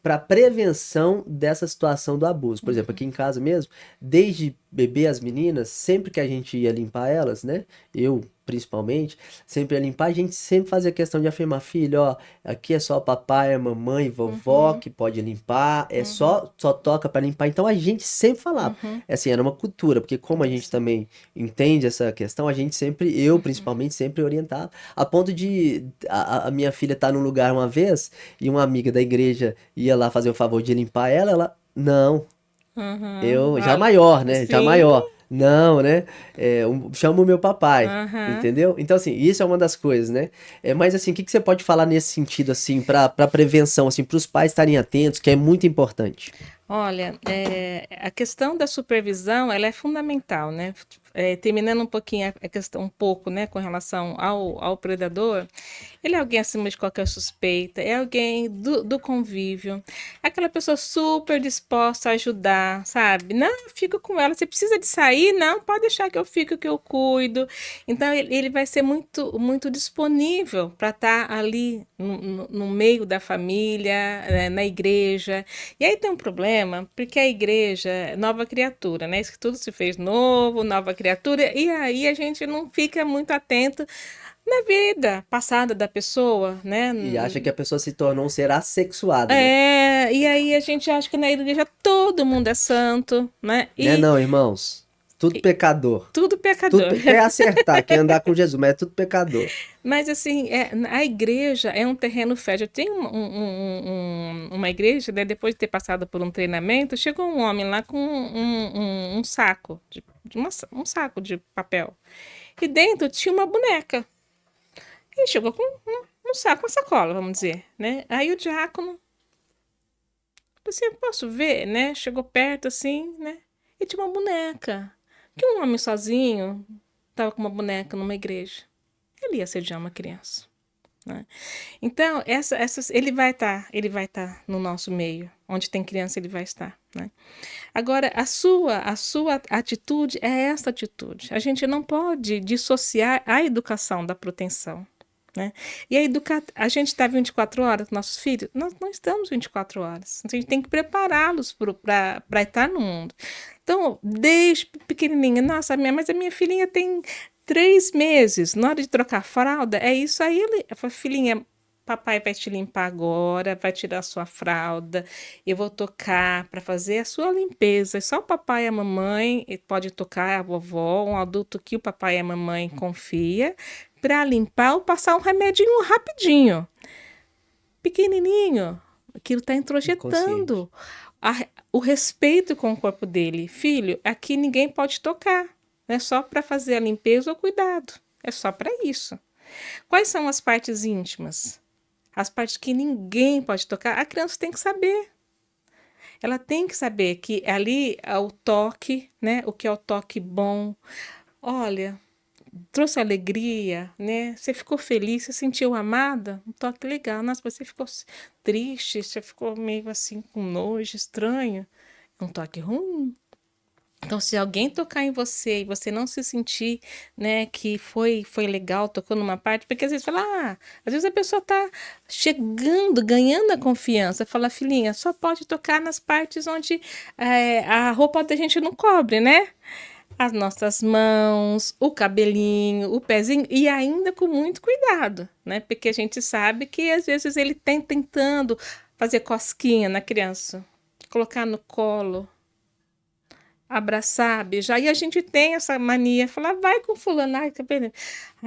para prevenção dessa situação do abuso? Por exemplo, aqui em casa mesmo, desde bebê as meninas, sempre que a gente ia limpar elas, né? Eu, principalmente, sempre ia limpar, a gente sempre fazia questão de afirmar, filho, ó, aqui é só papai, a mamãe, vovó Uhum. que pode limpar, Uhum. só toca para limpar. Então a gente sempre falava. Uhum. Assim, era uma cultura, porque como a gente Isso. também entende essa questão, a gente sempre, eu Uhum. principalmente, sempre orientava. A ponto de a minha filha estar num lugar uma vez e uma amiga da igreja ia lá fazer o favor de limpar ela, não, Uhum. eu, já Olha, maior, né? Já sim. maior. Não, né? Chamo o meu papai, Aham. entendeu? Então, assim, isso é uma das coisas, né? Mas, assim, o que que você pode falar nesse sentido, assim, para prevenção, assim, para os pais estarem atentos, que é muito importante? Olha, a questão da supervisão, ela é fundamental, né? Terminando um pouquinho a questão, um pouco, né, com relação ao predador, ele é alguém acima de qualquer suspeita, é alguém do convívio, é aquela pessoa super disposta a ajudar, sabe? Não, eu fico com ela, você precisa de sair? Não, pode deixar que eu fico, que eu cuido. Então, ele vai ser muito, muito disponível para estar ali no meio da família, na igreja. E aí tem um problema, porque a igreja é nova criatura, né? Isso que tudo se fez novo, nova criatura, e aí a gente não fica muito atento na vida passada da pessoa, né? E acha que a pessoa se tornou um ser assexuado, né? E aí a gente acha que na igreja todo mundo é santo, né? Né não, irmãos? Tudo pecador. Tudo pecador. Quer acertar, quer andar com Jesus, mas é tudo pecador. Mas assim, a igreja é um terreno fértil. Tem uma igreja, né, depois de ter passado por um treinamento, chegou um homem lá com um saco, um saco de papel. E dentro tinha uma boneca. Ele chegou com um saco, uma sacola, vamos dizer, né? Aí o diácono, assim, posso ver, né? Chegou perto assim, né? E tinha uma boneca. Que um homem sozinho estava com uma boneca numa igreja. Ele ia assediar uma criança, né? Então, ele vai estar no nosso meio. Onde tem criança, ele vai estar, né? Agora, a sua atitude é essa atitude. A gente não pode dissociar a educação da proteção, né? E a gente está 24 horas com nossos filhos? Nós não estamos 24 horas. A gente tem que prepará-los para estar no mundo. Então, desde pequenininha, nossa, mas a minha filhinha tem 3 meses, na hora de trocar fralda, é isso aí. Ele fala, filhinha, papai vai te limpar agora, vai tirar a sua fralda, eu vou tocar para fazer a sua limpeza. Só o papai e a mamãe pode tocar, a vovó, um adulto que o papai e a mamãe confia, para limpar ou passar um remedinho rapidinho. Pequenininho, aquilo está Inconsciente. introjetando o respeito com o corpo dele. Filho, aqui ninguém pode tocar. Não é só para fazer a limpeza ou cuidado. É só para isso. Quais são as partes íntimas? As partes que ninguém pode tocar. A criança tem que saber. Ela tem que saber que ali é o toque, né? O que é o toque bom. Olha, trouxe alegria, né? Você ficou feliz, você sentiu amada? Um toque legal. Nossa, você ficou triste, você ficou meio assim com nojo, estranho. Um toque ruim. Então, se alguém tocar em você e você não se sentir, né, que foi legal, tocou numa parte, porque às vezes fala, às vezes a pessoa tá chegando, ganhando a confiança, fala, filhinha, só pode tocar nas partes onde a roupa da gente não cobre, né? As nossas mãos, o cabelinho, o pezinho, e ainda com muito cuidado, né? Porque a gente sabe que às vezes ele tem tentando fazer cosquinha na criança, colocar no colo, abraçar, beijar. E a gente tem essa mania, falar, vai com fulano, ai,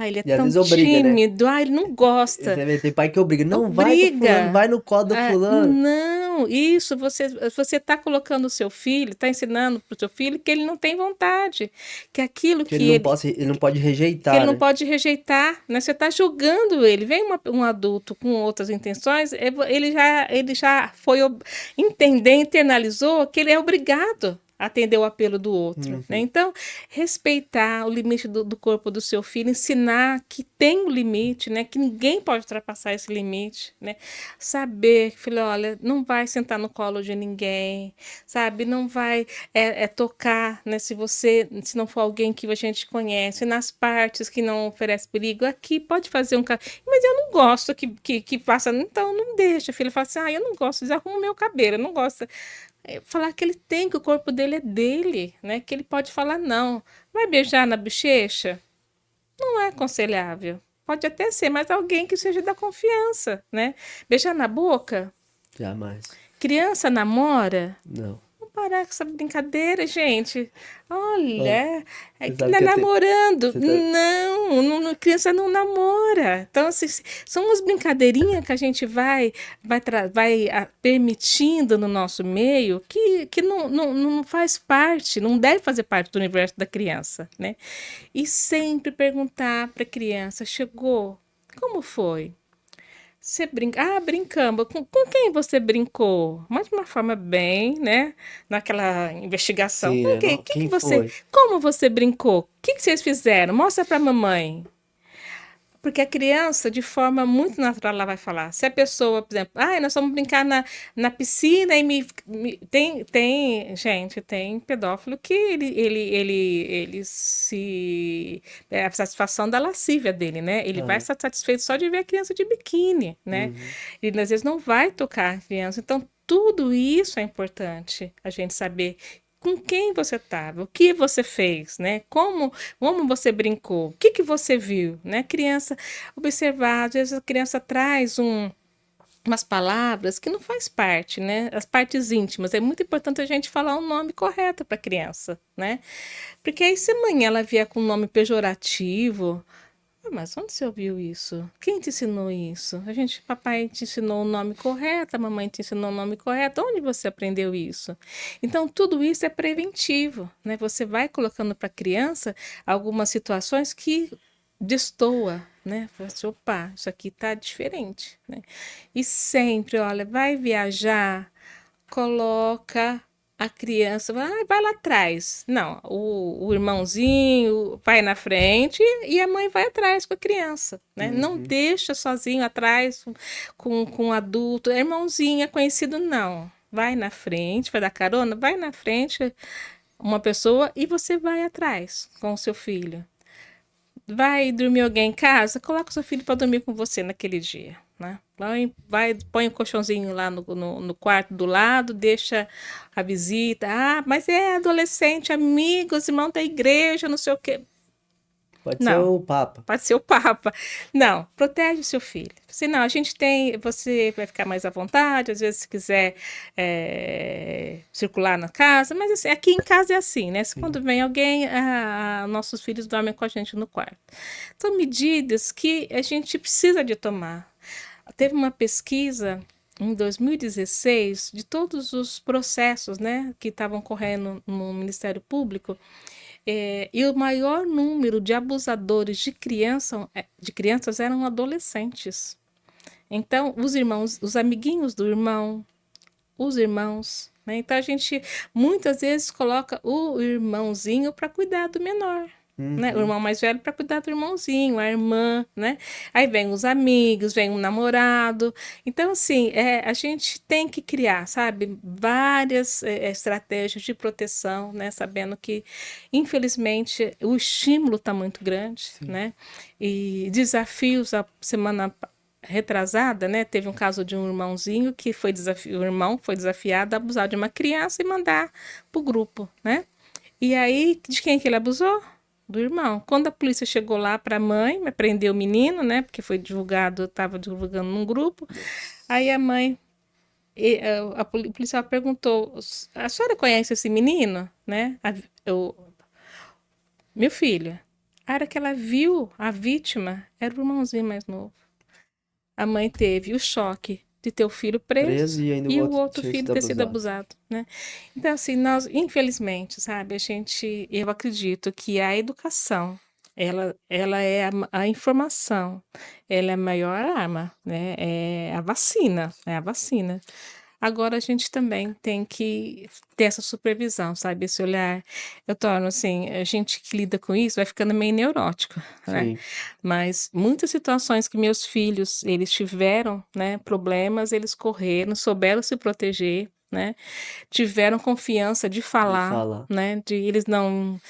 ele é E às tão vezes obriga, né? tímido, ai, ele não gosta. Você vê, tem pai que obriga. Não, vai com fulano, Obriga. vai no colo do fulano. Não, isso, você está colocando o seu filho, está ensinando para o seu filho que ele não tem vontade, que aquilo Que ele não pode que ele rejeitar, não né? pode rejeitar, né? Você está julgando ele. Vem um adulto com outras intenções, ele já foi entender, internalizou que ele é obrigado a atender o apelo do outro, né? Uhum. Então, respeitar o limite do corpo do seu filho, ensinar que tem um limite, né? Que ninguém pode ultrapassar esse limite, né? Saber, filho, olha, não vai sentar no colo de ninguém, sabe? Não vai tocar, né? Se não for alguém que a gente conhece, nas partes que não oferece perigo, aqui pode fazer um cabelo. Mas eu não gosto que faça, então não deixa. Filho fala assim, eu não gosto, desarruma o meu cabelo, eu não gosto. Falar que ele tem, que o corpo dele é dele, né? Que ele pode falar não. Vai beijar na bochecha? Não é aconselhável. Pode até ser, mas alguém que seja da confiança, né? Beijar na boca? Jamais. Criança namora? Não. Vamos parar com essa brincadeira, gente. Ó, Olha, você que sabe não é que eu tenho. namorando. Você sabe... Criança não namora. Então, assim, são umas brincadeirinhas que a gente vai permitindo no nosso meio que não faz parte, não deve fazer parte do universo da criança, né? E sempre perguntar para a criança: chegou? Como foi? Você brinca. Brincamos. Com quem você brincou? Mas de uma forma bem, né? Naquela investigação. Sim, Com né? quem? Não, quem foi? Como você brincou? O que vocês fizeram? Mostra para a mamãe. Porque a criança, de forma muito natural, ela vai falar. Se a pessoa, por exemplo, nós vamos brincar na piscina e gente, tem pedófilo que ele se. É a satisfação da lascívia dele, né? Ele vai Aham. estar satisfeito só de ver a criança de biquíni, né? Uhum. Ele às vezes não vai tocar a criança. Então, tudo isso é importante a gente saber com quem você estava, o que você fez, né? Como você brincou, o que você viu, né? Criança observar, às vezes a criança traz umas palavras que não faz parte, né? As partes íntimas. É muito importante a gente falar o nome correto para a criança, né? Porque aí se amanhã ela vier com um nome pejorativo, mas onde você ouviu isso? Quem te ensinou isso? Papai te ensinou o nome correto, a mamãe te ensinou o nome correto. Onde você aprendeu isso? Então, tudo isso é preventivo, né? Você vai colocando para a criança algumas situações que destoa, né? Fala assim, opa, isso aqui tá diferente, né? E sempre, olha, vai viajar, coloca a criança, vai lá atrás. Não, o irmãozinho vai na frente e a mãe vai atrás com a criança, né? Não deixa sozinho atrás com um adulto. Irmãozinho é conhecido, não. Vai na frente, vai dar carona, vai na frente uma pessoa e você vai atrás com o seu filho. Vai dormir alguém em casa, coloca o seu filho para dormir com você naquele dia, né? Põe o colchãozinho lá no quarto do lado, deixa a visita. Ah, mas é adolescente, amigos, irmão da igreja, não sei o quê. Pode ser Não, o Papa. pode ser o Papa. Não, protege o seu filho. Senão, a gente tem, você vai ficar mais à vontade, às vezes se quiser circular na casa, mas assim, aqui em casa é assim, né? Quando vem alguém, nossos filhos dormem com a gente no quarto. São medidas que a gente precisa de tomar. Teve uma pesquisa em 2016 de todos os processos, né, que estavam correndo no Ministério Público, e o maior número de abusadores de crianças eram adolescentes. Então, os irmãos, os amiguinhos do irmão, os irmãos, né? Então, a gente muitas vezes coloca o irmãozinho para cuidar do menor. Né? O irmão mais velho para cuidar do irmãozinho, a irmã, né? Aí vem os amigos, vem o namorado. Então, assim, a gente tem que criar, sabe, várias estratégias de proteção, né? Sabendo que, infelizmente, o estímulo está muito grande, né? E desafios, a semana retrasada, né? Teve um caso de um irmãozinho que o irmão foi desafiado a abusar de uma criança e mandar para o grupo, né? E aí, de quem que ele abusou? Do irmão. Quando a polícia chegou lá para a mãe, prendeu o menino, né? Porque foi divulgado, estava divulgando num grupo. Aí a mãe, o policial perguntou: a senhora conhece esse menino, né? Meu filho. A hora que ela viu a vítima, era o irmãozinho mais novo. A mãe teve o choque de ter o filho preso Preso e ainda o e o outro outro tinha filho sido ter sido abusado. abusado, né? Então, assim, nós, infelizmente, sabe, eu acredito que a educação, ela é a informação, ela é a maior arma, né? É a vacina. Agora a gente também tem que ter essa supervisão, sabe? Esse olhar. Eu torno assim, a gente que lida com isso vai ficando meio neurótico, né? Sim. Mas muitas situações que meus filhos, eles tiveram, né, problemas, eles correram, souberam se proteger, né? Tiveram confiança de De falar, falar. né? De eles não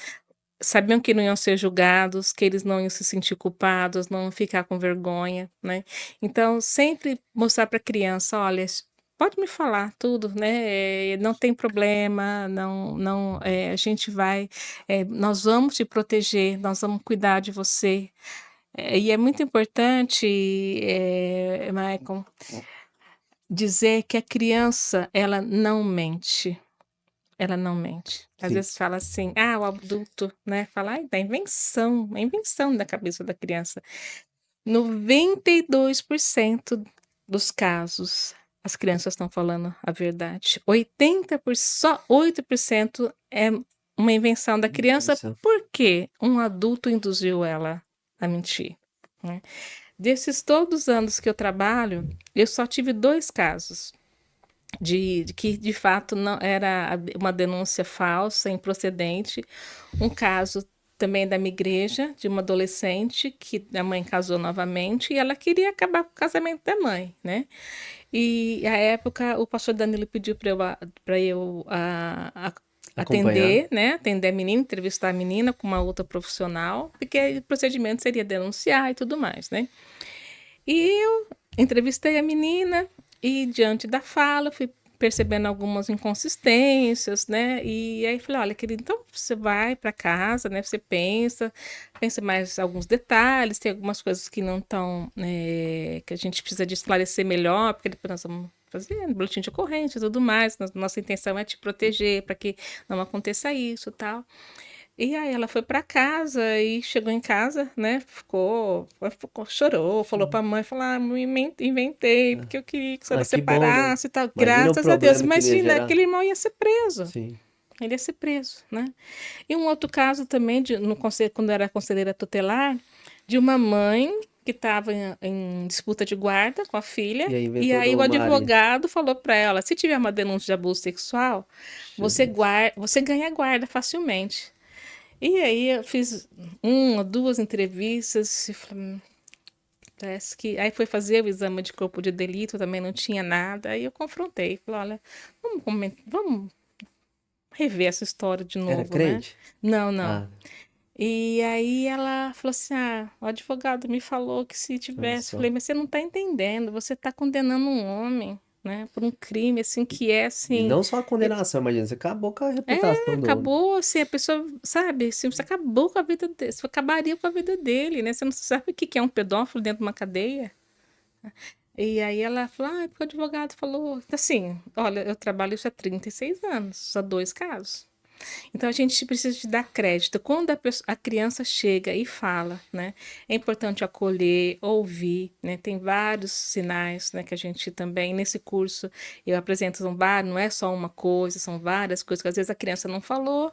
sabiam que não iam ser julgados, que eles não iam se sentir culpados, não iam ficar com vergonha, né? Então, sempre mostrar para a criança, olha, pode me falar tudo, né? Não tem problema, não, a gente vai, nós vamos te proteger, nós vamos cuidar de você. E é muito importante, Michael, dizer que a criança, ela não mente. Ela não mente. Às Sim. vezes fala assim, ah, o adulto, né? Fala, ai, da invenção, a invenção da cabeça da criança. 92% dos casos, as crianças estão falando a verdade. 80%, só 8% é uma invenção da criança, Isso. porque um adulto induziu ela a mentir, né? Desses todos os anos que eu trabalho, eu só tive 2 casos de que de fato não era uma denúncia falsa, improcedente. Um caso também da minha igreja, de uma adolescente que a mãe casou novamente e ela queria acabar com o casamento da mãe, né? E à época o pastor Danilo pediu para eu Acompanhar. atender, né? Atender a menina, entrevistar a menina com uma outra profissional, porque o procedimento seria denunciar e tudo mais, né? E eu entrevistei a menina e, diante da fala, fui percebendo algumas inconsistências, né? E aí falei, olha, querido, então você vai para casa, né? Você pensa mais alguns detalhes, tem algumas coisas que não estão, que a gente precisa de esclarecer melhor, porque depois nós vamos fazer boletim de ocorrência e tudo mais. Nossa intenção é te proteger para que não aconteça isso, e tal. E aí ela foi para casa e chegou em casa, né? Chorou, falou para a mãe, falou: "Ah, inventei, porque eu queria que a senhora Ah, que bom, né? separasse e tal". Imagina o Graças a Deus. problema que ele ia Imagina, gerar. aquele irmão ia ser preso. Sim. Ele ia ser preso, né? E um outro caso também, no conselho, quando eu era conselheira tutelar, de uma mãe que estava em disputa de guarda com a filha, E aí e inventou aí o do marido. advogado falou para ela: se tiver uma denúncia de abuso sexual, Jesus. você ganha guarda facilmente. E aí eu fiz uma, duas entrevistas, e falei, parece que. Aí foi fazer o exame de corpo de delito, também não tinha nada. Aí eu confrontei, falei, olha, vamos rever essa história de Era novo, né? crente? Não, não. Ah, E aí ela falou assim: ah, o advogado me falou que se olha tivesse. só. Falei, mas você não está entendendo, você está condenando um homem, né, por um crime assim que é E assim. não só a condenação, imagina, você acabou com a reputação do homem. Acabou, assim, a pessoa, sabe, assim, você acabou com a vida dele, você acabaria com a vida dele, né? Você não sabe o que que é um pedófilo dentro de uma cadeia. E aí ela falou, ah, é porque o advogado falou. Assim, olha, eu trabalho isso há 36 anos, só dois casos. Então a gente precisa de dar crédito. Quando a criança chega e fala, né? É importante acolher, ouvir, né? Tem vários sinais, né? Que a gente também, nesse curso, eu apresento não é só uma coisa, são várias coisas que às vezes a criança não falou,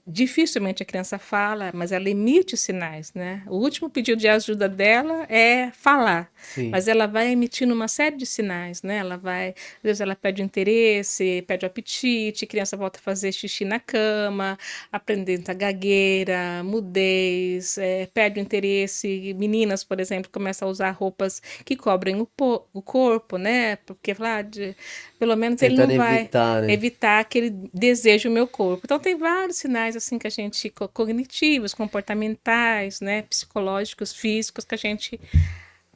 dificilmente a criança fala, mas ela emite os sinais, né? O último pedido de ajuda dela é falar, Sim. mas ela vai emitindo uma série de sinais, né? Às vezes ela pede o interesse, pede o apetite, a criança volta a fazer xixi na cama, apresenta gagueira, mudez, perde o interesse. Meninas, por exemplo, começam a usar roupas que cobrem o corpo, né? Porque pelo menos ele Tentando não vai evitar, né? evitar que ele deseje o meu corpo. Então tem vários sinais assim que a gente cognitivos, comportamentais, né, psicológicos, físicos que a gente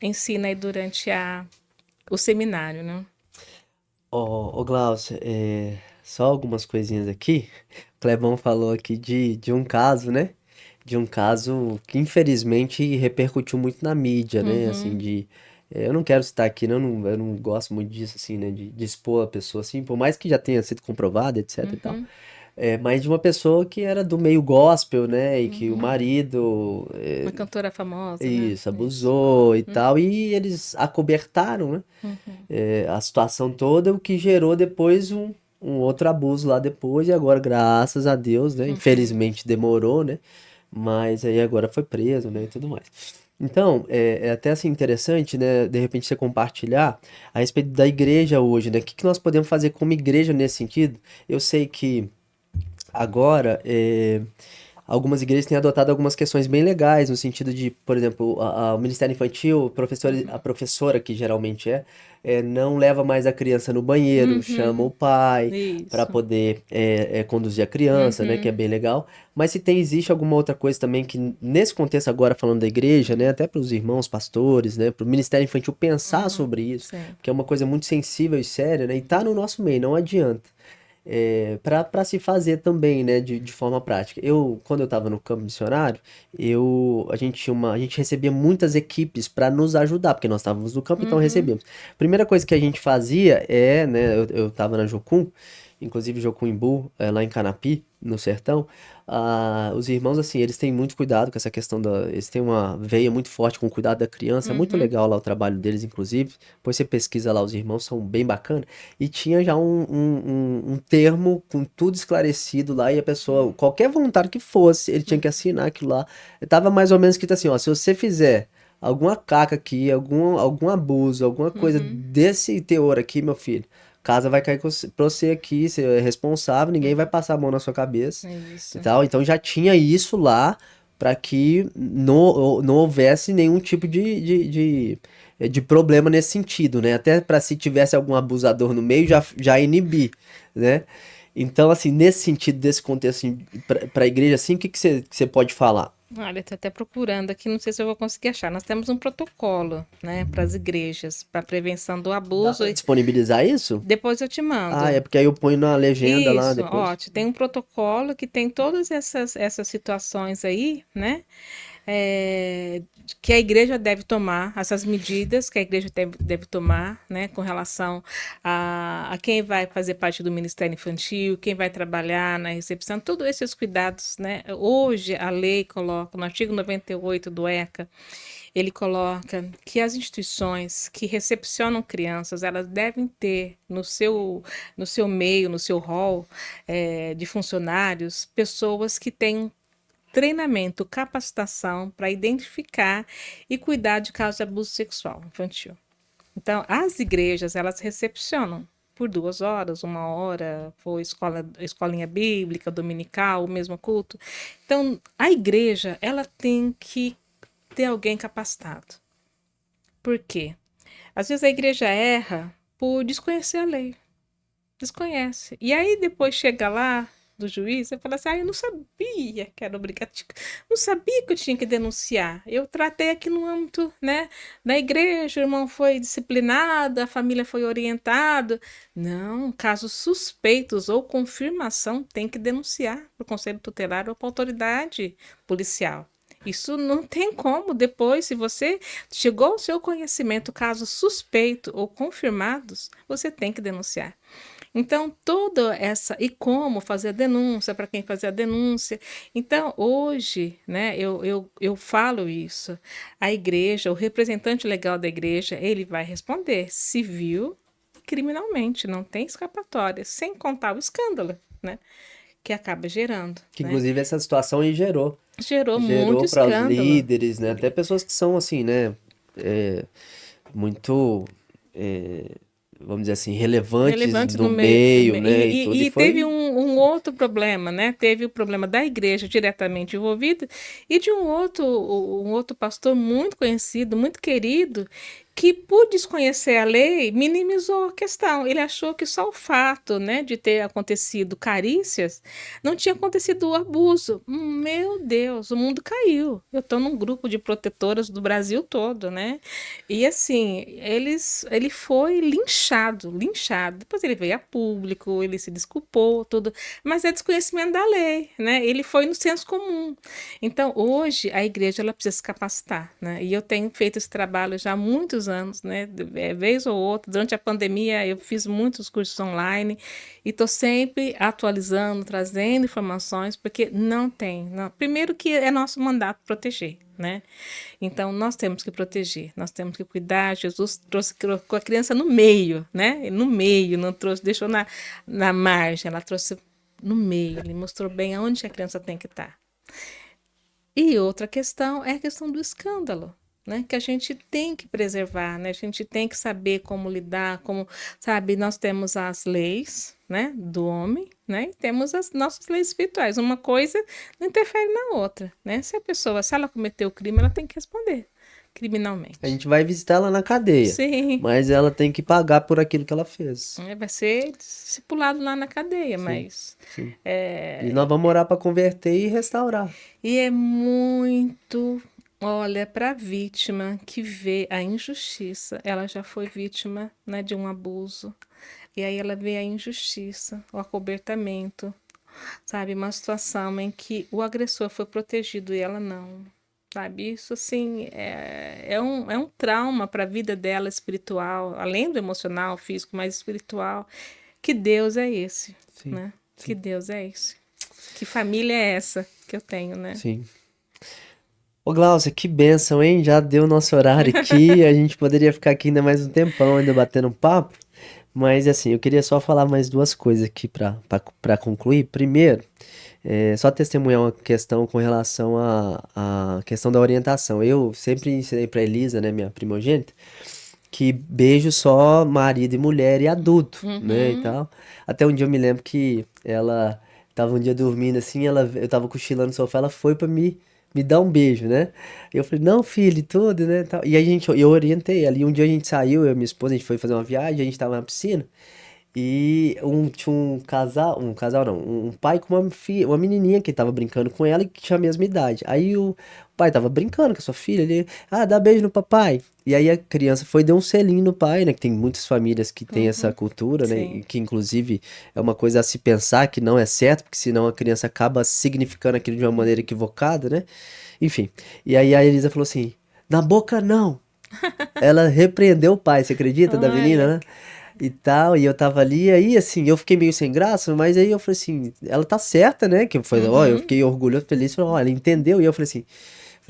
ensina aí durante o seminário, né? Ô Glaucio, só algumas coisinhas aqui. O Clebão falou aqui de um caso, né? De um caso que infelizmente repercutiu muito na mídia, né? Assim, Uhum, eu não quero citar aqui, né? Eu não gosto muito disso, assim, né? De expor a pessoa, assim, por mais que já tenha sido comprovado, etc e tal. uhum, Mas de uma pessoa que era do meio gospel, né? E que o uhum. marido, Uma cantora famosa, né? isso, Isso. abusou e Uhum, tal. E eles acobertaram, né? uhum, A situação toda, o que gerou depois um outro abuso lá depois, e agora, graças a Deus, né? uhum, Infelizmente demorou, né? Mas aí agora foi preso, né? E tudo mais. Então, é até assim interessante, né? De repente você compartilhar a respeito da igreja hoje, né? O que que nós podemos fazer como igreja nesse sentido? Eu sei que agora, algumas igrejas têm adotado algumas questões bem legais, no sentido de, por exemplo, o Ministério Infantil, a professora que geralmente não leva mais a criança no banheiro, chama o uhum. pai para Isso. poder conduzir a criança, né, que é Uhum, bem legal. Mas se existe alguma outra coisa também que, nesse contexto agora falando da igreja, né, até para os irmãos pastores, né, para o Ministério Infantil pensar uhum. sobre isso, Sim. porque é uma coisa muito sensível e séria, né, e tá no nosso meio, não adianta para se fazer também, né, de forma prática. Quando eu estava no campo missionário, a gente recebia muitas equipes para nos ajudar, porque nós estávamos no campo, então Uhum, recebíamos. Primeira coisa que a gente fazia né, eu estava na Jocum, inclusive Jocum Imbu, lá em Canapi, no sertão. Os irmãos, assim, eles têm muito cuidado com essa questão eles têm uma veia muito forte com o cuidado da criança, é muito uhum, legal lá o trabalho deles, inclusive. Depois você pesquisa lá, os irmãos são bem bacanas. E tinha já um termo com tudo esclarecido lá, e a pessoa, qualquer voluntário que fosse, ele tinha que assinar aquilo lá. Tava mais ou menos escrito assim, ó, se você fizer alguma caca aqui, algum abuso, alguma coisa uhum. desse teor aqui, meu filho, casa vai cair pra você aqui, você é responsável, ninguém vai passar a mão na sua cabeça É e isso. tal. Então já tinha isso lá para que não houvesse nenhum tipo de problema nesse sentido, né? Até para se tivesse algum abusador no meio, já inibir, né? Então, assim, nesse sentido, desse contexto, assim, para a igreja, assim, o que que você pode falar? Olha, estou até procurando aqui, não sei se eu vou conseguir achar. Nós temos um protocolo, né, para as igrejas, para prevenção do Dá abuso. pra disponibilizar isso? Depois eu te Ah, é mando. porque aí eu ponho na legenda lá Isso, depois. ótimo. Tem um protocolo que tem todas essas situações aí, né? é, que a igreja deve tomar, essas medidas que a igreja deve tomar, né, com relação a quem vai fazer parte do Ministério Infantil, quem vai trabalhar na recepção, todos esses cuidados, né? Hoje a lei coloca, no artigo 98 do ECA, ele coloca que as instituições que recepcionam crianças, elas devem ter no seu meio, no seu hall de funcionários, pessoas que têm treinamento, capacitação para identificar e cuidar de casos de abuso sexual infantil. Então, as igrejas, elas recepcionam por 2 horas, 1 hora, for escolinha bíblica, dominical, o mesmo culto. Então, a igreja, ela tem que ter alguém capacitado. Por quê? Às vezes a igreja erra por desconhecer a lei. Desconhece. E aí depois chega lá do juiz e fala assim: eu não sabia que era obrigativo, não sabia que eu tinha que denunciar. Eu tratei aqui no âmbito, né, da igreja, o irmão foi disciplinado, a família foi orientada. Não, casos suspeitos ou confirmação tem que denunciar para o conselho tutelar ou para a autoridade policial. Isso não tem como. Depois, se você chegou ao seu conhecimento casos suspeitos ou confirmados, você tem que denunciar. Então, toda essa. E como fazer a denúncia, para quem fazer a denúncia. Então, hoje, né, eu falo isso. A igreja, o representante legal da igreja, ele vai responder civil e criminalmente, não tem escapatória, sem contar o escândalo, né, que acaba gerando, Que né? inclusive essa situação aí gerou. Gerou muito Gerou para os escândalo. líderes, né? Até pessoas que são assim, né? é, muito, é, vamos dizer assim, relevantes Relevante no no meio. meio, né? E tudo. E E teve foi. um outro problema, né? Teve o problema da igreja diretamente envolvida e de um outro pastor muito conhecido, muito querido, que por desconhecer a lei, minimizou a questão. Ele achou que só o fato, né, de ter acontecido carícias, não tinha acontecido o abuso. Meu Deus, o mundo caiu. Eu estou num grupo de protetoras do Brasil todo, né? E assim, ele foi linchado, linchado. Depois ele veio a público, ele se desculpou, tudo, mas é desconhecimento da lei, né? Ele foi no senso comum. Então, hoje a igreja ela precisa se capacitar, né? E eu tenho feito esse trabalho já há muitos anos, né? Vez ou outra, durante a pandemia eu fiz muitos cursos online e estou sempre atualizando, trazendo informações, porque não tem. Não. Primeiro que é nosso mandato proteger, né? Então, nós temos que proteger, nós temos que cuidar. Jesus trouxe com a criança no meio, né? No meio, não trouxe, deixou na margem, ela trouxe no meio, ele mostrou bem aonde a criança tem que estar. E outra questão é a questão do escândalo, né? Que a gente tem que preservar, né? A gente tem que saber como lidar, como, sabe, nós temos as leis, né, do homem, né? E temos as nossas leis espirituais. Uma coisa não interfere na outra, né? Se ela cometeu o crime, ela tem que responder A criminalmente. gente vai visitar ela na cadeia, Sim, mas ela tem que pagar por aquilo que ela fez. vai ser discipulado lá na cadeia, Sim, mas sim. E nós é, vamos orar para converter e restaurar. e é muito, olha, para a vítima que vê a injustiça, ela já foi vítima, né, de um abuso, e aí ela vê a injustiça, o acobertamento, sabe, uma situação em que o agressor foi protegido e ela não, sabe, isso assim é um trauma para a vida dela espiritual, além do emocional, físico, mas espiritual. Que Deus é esse, Sim, né? Que sim, Deus é esse. Que família é essa que eu tenho, né? sim. Ô Glaucia, que bênção, hein? Já deu nosso horário aqui. A gente poderia ficar aqui ainda mais um tempão, ainda batendo um papo. Mas assim, eu queria só falar mais duas coisas aqui para concluir. Primeiro, só testemunhar uma questão com relação à questão da orientação. Eu sempre ensinei para Elisa, né, minha primogênita, que beijo só marido e mulher e adulto, né, e Uhum. tal. Até um dia eu me lembro que ela tava um dia dormindo assim, eu tava cochilando no sofá, ela foi pra me dar um beijo, né? E eu falei, não, filho, e tudo, né, tal. E a gente, eu orientei ela, e um dia a gente saiu, eu e minha esposa, a gente foi fazer uma viagem, a gente tava na piscina, E tinha um casal não, um pai com uma filha, uma menininha que tava brincando com ela e que tinha a mesma idade. Aí o pai tava brincando com a sua filha, ele, dá beijo no papai. E aí a criança foi e deu um selinho no pai, né? Que tem muitas famílias que têm essa Uhum. cultura, né? E Sim. que inclusive é uma coisa a se pensar que não é certo, porque senão a criança acaba significando aquilo de uma maneira equivocada, né? Enfim. E aí a Elisa falou assim: na boca não. Ela repreendeu o pai, você acredita, da menina, Olha, né? E tal, e eu tava ali, aí assim, eu fiquei meio sem graça, mas aí eu falei assim, ela tá certa, né? Que foi, ó, eu uhum, fiquei orgulhoso, feliz, falei, ó, ela entendeu, e eu falei assim,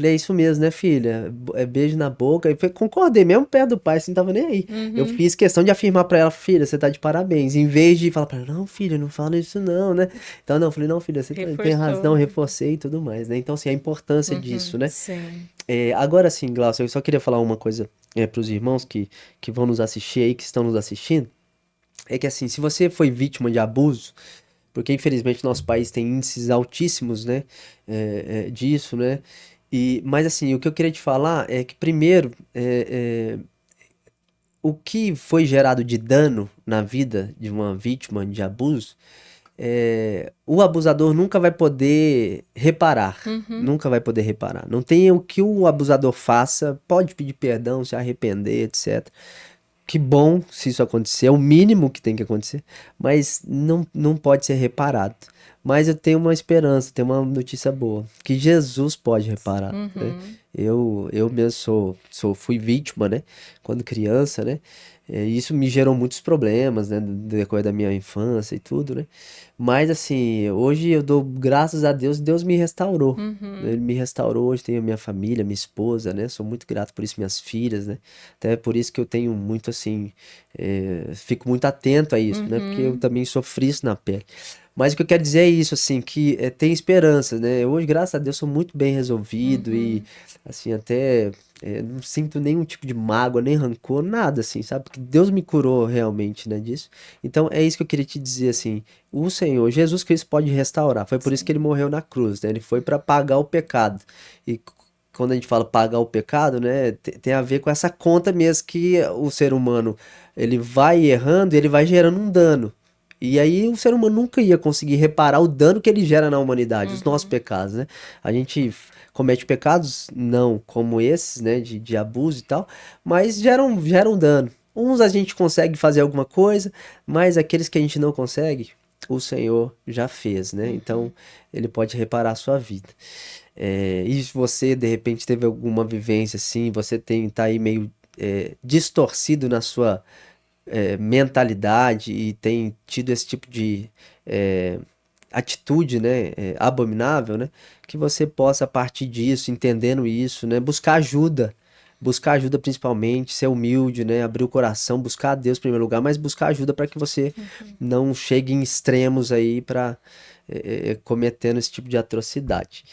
é isso mesmo, né, filha? É beijo na boca, e concordei, mesmo perto do pai, assim, não tava nem aí. Eu uhum. fiz questão de afirmar pra ela, filha, você tá de parabéns, em vez de falar pra ela, não, filha, não fala isso não, né? Então, não, eu falei, não, filha, você tem razão, Reforçou. reforcei e tudo mais, né? Então, assim, a importância disso, Uhum, né? sim. Agora sim, Glaucio, eu só queria falar uma coisa para os irmãos que vão nos assistir aí, que estão nos assistindo, é que assim, se você foi vítima de abuso, porque infelizmente nosso país tem índices altíssimos, né, disso, né, mas assim, o que eu queria te falar é que primeiro, o que foi gerado de dano na vida de uma vítima de abuso, o abusador nunca vai poder reparar. Uhum, Nunca vai poder reparar. Não tem o que o abusador faça, pode pedir perdão, se arrepender, etc. Que bom se isso acontecer, é o mínimo que tem que acontecer, mas não pode ser reparado. Mas eu tenho uma esperança, tenho uma notícia boa, que Jesus pode reparar, né? uhum, Eu mesmo fui vítima, né? Quando criança, né? E isso me gerou muitos problemas, né? No decorrer da minha infância e tudo, né? Mas assim, hoje eu dou graças a Deus, Deus me restaurou. uhum, Ele me restaurou, hoje tenho a minha família, minha esposa, né? Sou muito grato por isso, minhas filhas, né? Até por isso que eu tenho muito assim, fico muito atento a isso, né? Porque eu uhum, também sofri isso na pele. Mas o que eu quero dizer é isso, assim, que tem esperança, né? Hoje, graças a Deus, sou muito bem resolvido e, uhum. assim, até não sinto nenhum tipo de mágoa, nem rancor, nada, assim, sabe? Porque Deus me curou realmente, né, disso. Então, é isso que eu queria te dizer, assim, o Senhor, Jesus Cristo pode restaurar. Foi por isso que ele Sim. morreu na cruz, né? Ele foi para pagar o pecado. E quando a gente fala pagar o pecado, né, tem a ver com essa conta mesmo que o ser humano, ele vai errando e ele vai gerando um dano. E aí o ser humano nunca ia conseguir reparar o dano que ele gera na humanidade, os nossos Uhum, pecados, né? A gente comete pecados, não como esses, né, de abuso e tal, mas geram dano. Uns a gente consegue fazer alguma coisa, mas aqueles que a gente não consegue, o Senhor já fez, né? Então uhum, ele pode reparar a sua vida. E se você de repente teve alguma vivência assim, você tá aí meio distorcido na sua mentalidade e tem tido esse tipo de é, atitude, né, abominável, né, que você possa a partir disso, entendendo isso, né, buscar ajuda principalmente, ser humilde, né, abrir o coração, buscar a Deus em primeiro lugar, mas buscar ajuda para que você uhum. não chegue em extremos aí para cometendo esse tipo de atrocidade.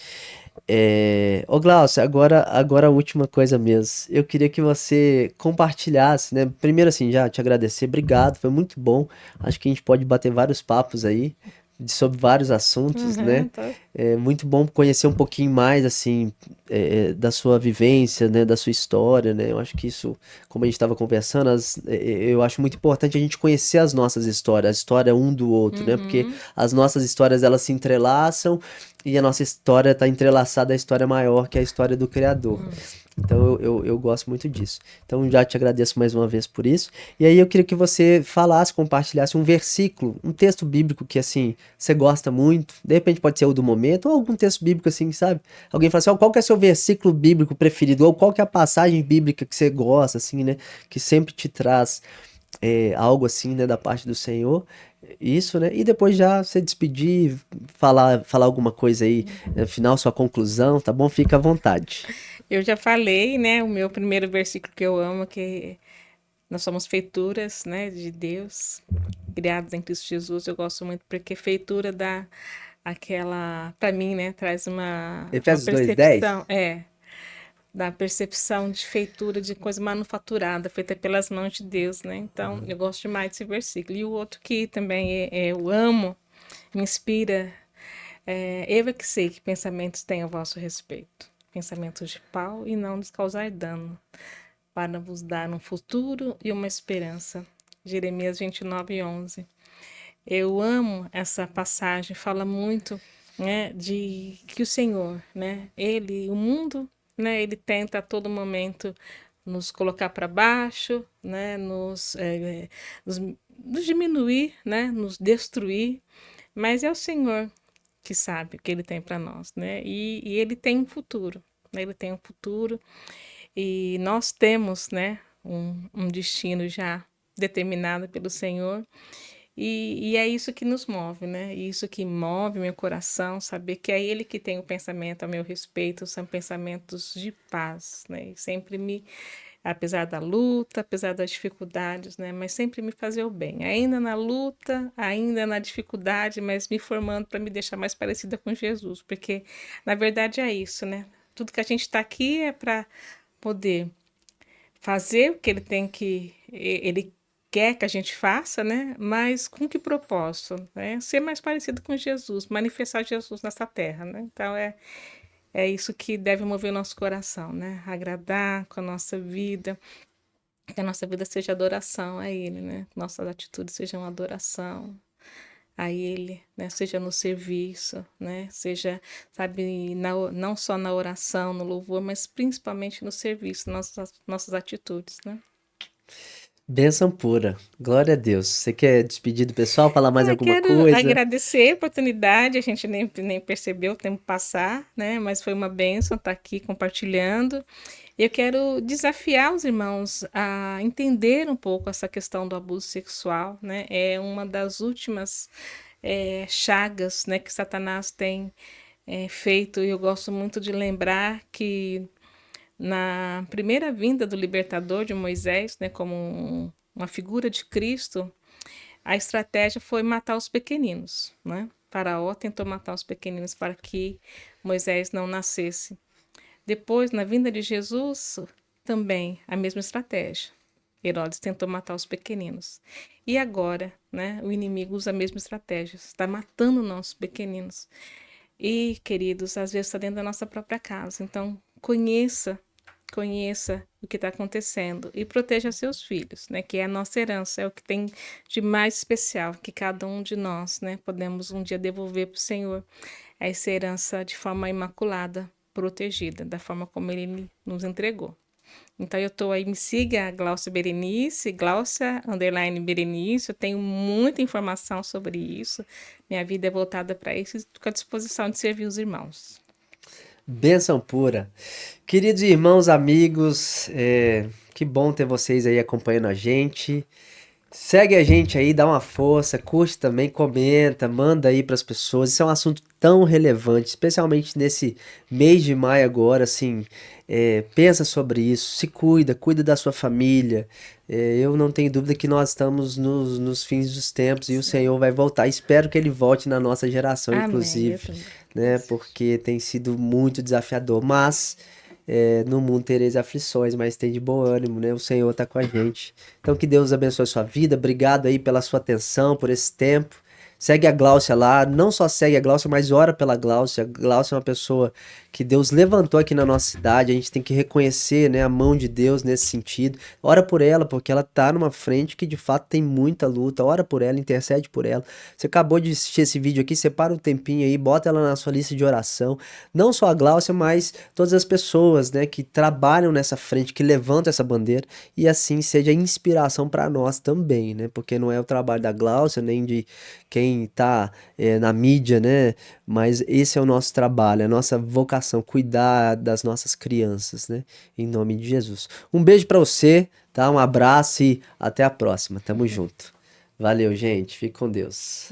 Ô Glaucio, agora a última coisa mesmo. Eu queria que você compartilhasse, né? Primeiro assim, já te agradecer, obrigado, foi muito bom. Acho que a gente pode bater vários papos aí sobre vários assuntos, né? Uhum, tá. É muito bom conhecer um pouquinho mais, assim, da sua vivência, né? Da sua história, né? Eu acho que isso, como a gente estava conversando, eu acho muito importante a gente conhecer as nossas histórias, a história um do outro, né? Porque Uhum, as nossas histórias, elas se entrelaçam e a nossa história está entrelaçada à história maior, que é a história do Criador. uhum. Então eu gosto muito disso. Então já te agradeço mais uma vez por isso. E aí eu queria que você falasse, compartilhasse um versículo, um texto bíblico que assim você gosta muito. De repente pode ser o do momento ou algum texto bíblico assim, sabe? Alguém fala assim, ó, qual que é seu versículo bíblico preferido? Ou qual que é a passagem bíblica que você gosta, assim, né? Que sempre te traz algo assim, né, da parte do Senhor. Isso, né? E depois já se despedir, falar alguma coisa aí, final, sua conclusão, tá bom? Fica à vontade. Eu já falei, né, o meu primeiro versículo que eu amo, que nós somos feituras, né, de Deus, criados em Cristo Jesus. Eu gosto muito porque feitura dá aquela, para mim, né, traz uma Efésios 2:10. percepção, da percepção de feitura de coisa manufaturada, feita pelas mãos de Deus, né? Então, eu gosto demais desse versículo. E o outro que também eu amo, me inspira, eu é que sei que pensamentos têm a vosso respeito. Pensamentos de pau e não nos causar dano, para vos dar um futuro e uma esperança. Jeremias 29:11. Eu amo essa passagem, fala muito, né, de que o Senhor, né, o mundo, né, ele tenta a todo momento nos colocar para baixo, né, nos diminuir, né, nos destruir, mas é o Senhor que sabe o que ele tem para nós, né, e ele tem um futuro, né, ele tem um futuro e nós temos, né, um destino já determinado pelo Senhor e é isso que nos move, né? Isso que move meu coração, saber que é Ele que tem o pensamento a meu respeito, são pensamentos de paz, né? E sempre apesar da luta, apesar das dificuldades, né? Mas sempre me fazer o bem. Ainda na luta, ainda na dificuldade, mas me formando para me deixar mais parecida com Jesus, porque na verdade é isso, né? Tudo que a gente está aqui é para poder fazer o que ele quer que a gente faça, né? Mas com que propósito, né? Ser mais parecido com Jesus, manifestar Jesus nessa terra, né? Então é isso que deve mover o nosso coração, né? Agradar com a nossa vida, que a nossa vida seja adoração a Ele, né? Nossas atitudes sejam adoração a Ele, né? Seja no serviço, né? Seja, sabe, não só na oração, no louvor, mas principalmente no serviço, nossas atitudes, né? Bênção pura. Glória a Deus. Você quer despedir do pessoal, falar mais alguma Quero coisa? agradecer a oportunidade, a gente nem percebeu o tempo passar, né? Mas foi uma bênção estar aqui compartilhando. Eu quero desafiar os irmãos a entender um pouco essa questão do abuso sexual, né? É uma das últimas chagas, né, que Satanás tem feito. E eu gosto muito de lembrar que na primeira vinda do libertador de Moisés, né, como uma figura de Cristo, a estratégia foi matar os pequeninos, né? Faraó tentou matar os pequeninos para que Moisés não nascesse. Depois, na vinda de Jesus, também a mesma estratégia. Herodes tentou matar os pequeninos. E agora, né, o inimigo usa a mesma estratégia, está matando nossos pequeninos. E, queridos, às vezes está dentro da nossa própria casa. Então, conheça o que está acontecendo e proteja seus filhos, né? Que é a nossa herança, é o que tem de mais especial, que cada um de nós, né, podemos um dia devolver para o Senhor essa herança de forma imaculada, protegida, da forma como Ele nos entregou. Então eu estou aí, me siga Glaucia Berenice, Glaucia underline Berenice, eu tenho muita informação sobre isso, minha vida é voltada para isso, e estou à disposição de servir os irmãos. Bênção pura. Queridos irmãos, amigos, que bom ter vocês aí acompanhando a gente. Segue a gente aí, dá uma força, curte também, comenta, manda aí para as pessoas. Isso é um assunto tão relevante, especialmente nesse mês de maio agora, assim, pensa sobre isso, se cuida, cuida da sua família. Eu não tenho dúvida que nós estamos nos fins dos tempos e o Senhor vai voltar. Espero que Ele volte na nossa geração, Amém, eu inclusive, também né? desejo. Porque tem sido muito desafiador, mas no mundo tereis aflições, mas tem de bom ânimo, né? O Senhor está com a gente. Então que Deus abençoe a sua vida. Obrigado aí pela sua atenção, por esse tempo. Segue a Gláucia lá, não só segue a Gláucia, mas ora pela Gláucia. A Gláucia é uma pessoa que Deus levantou aqui na nossa cidade, a gente tem que reconhecer, né, a mão de Deus nesse sentido. Ora por ela, porque ela tá numa frente que de fato tem muita luta. Ora por ela, intercede por ela. Você acabou de assistir esse vídeo aqui, separa um tempinho aí, bota ela na sua lista de oração. Não só a Gláucia, mas todas as pessoas, né, que trabalham nessa frente, que levantam essa bandeira e assim seja inspiração para nós também, né? Porque não é o trabalho da Gláucia nem de quem tá na mídia, né? Mas esse é o nosso trabalho, é a nossa vocação, cuidar das nossas crianças, né? Em nome de Jesus. Um beijo pra você, tá? Um abraço e até a próxima. Tamo junto. Valeu, gente. Fique com Deus.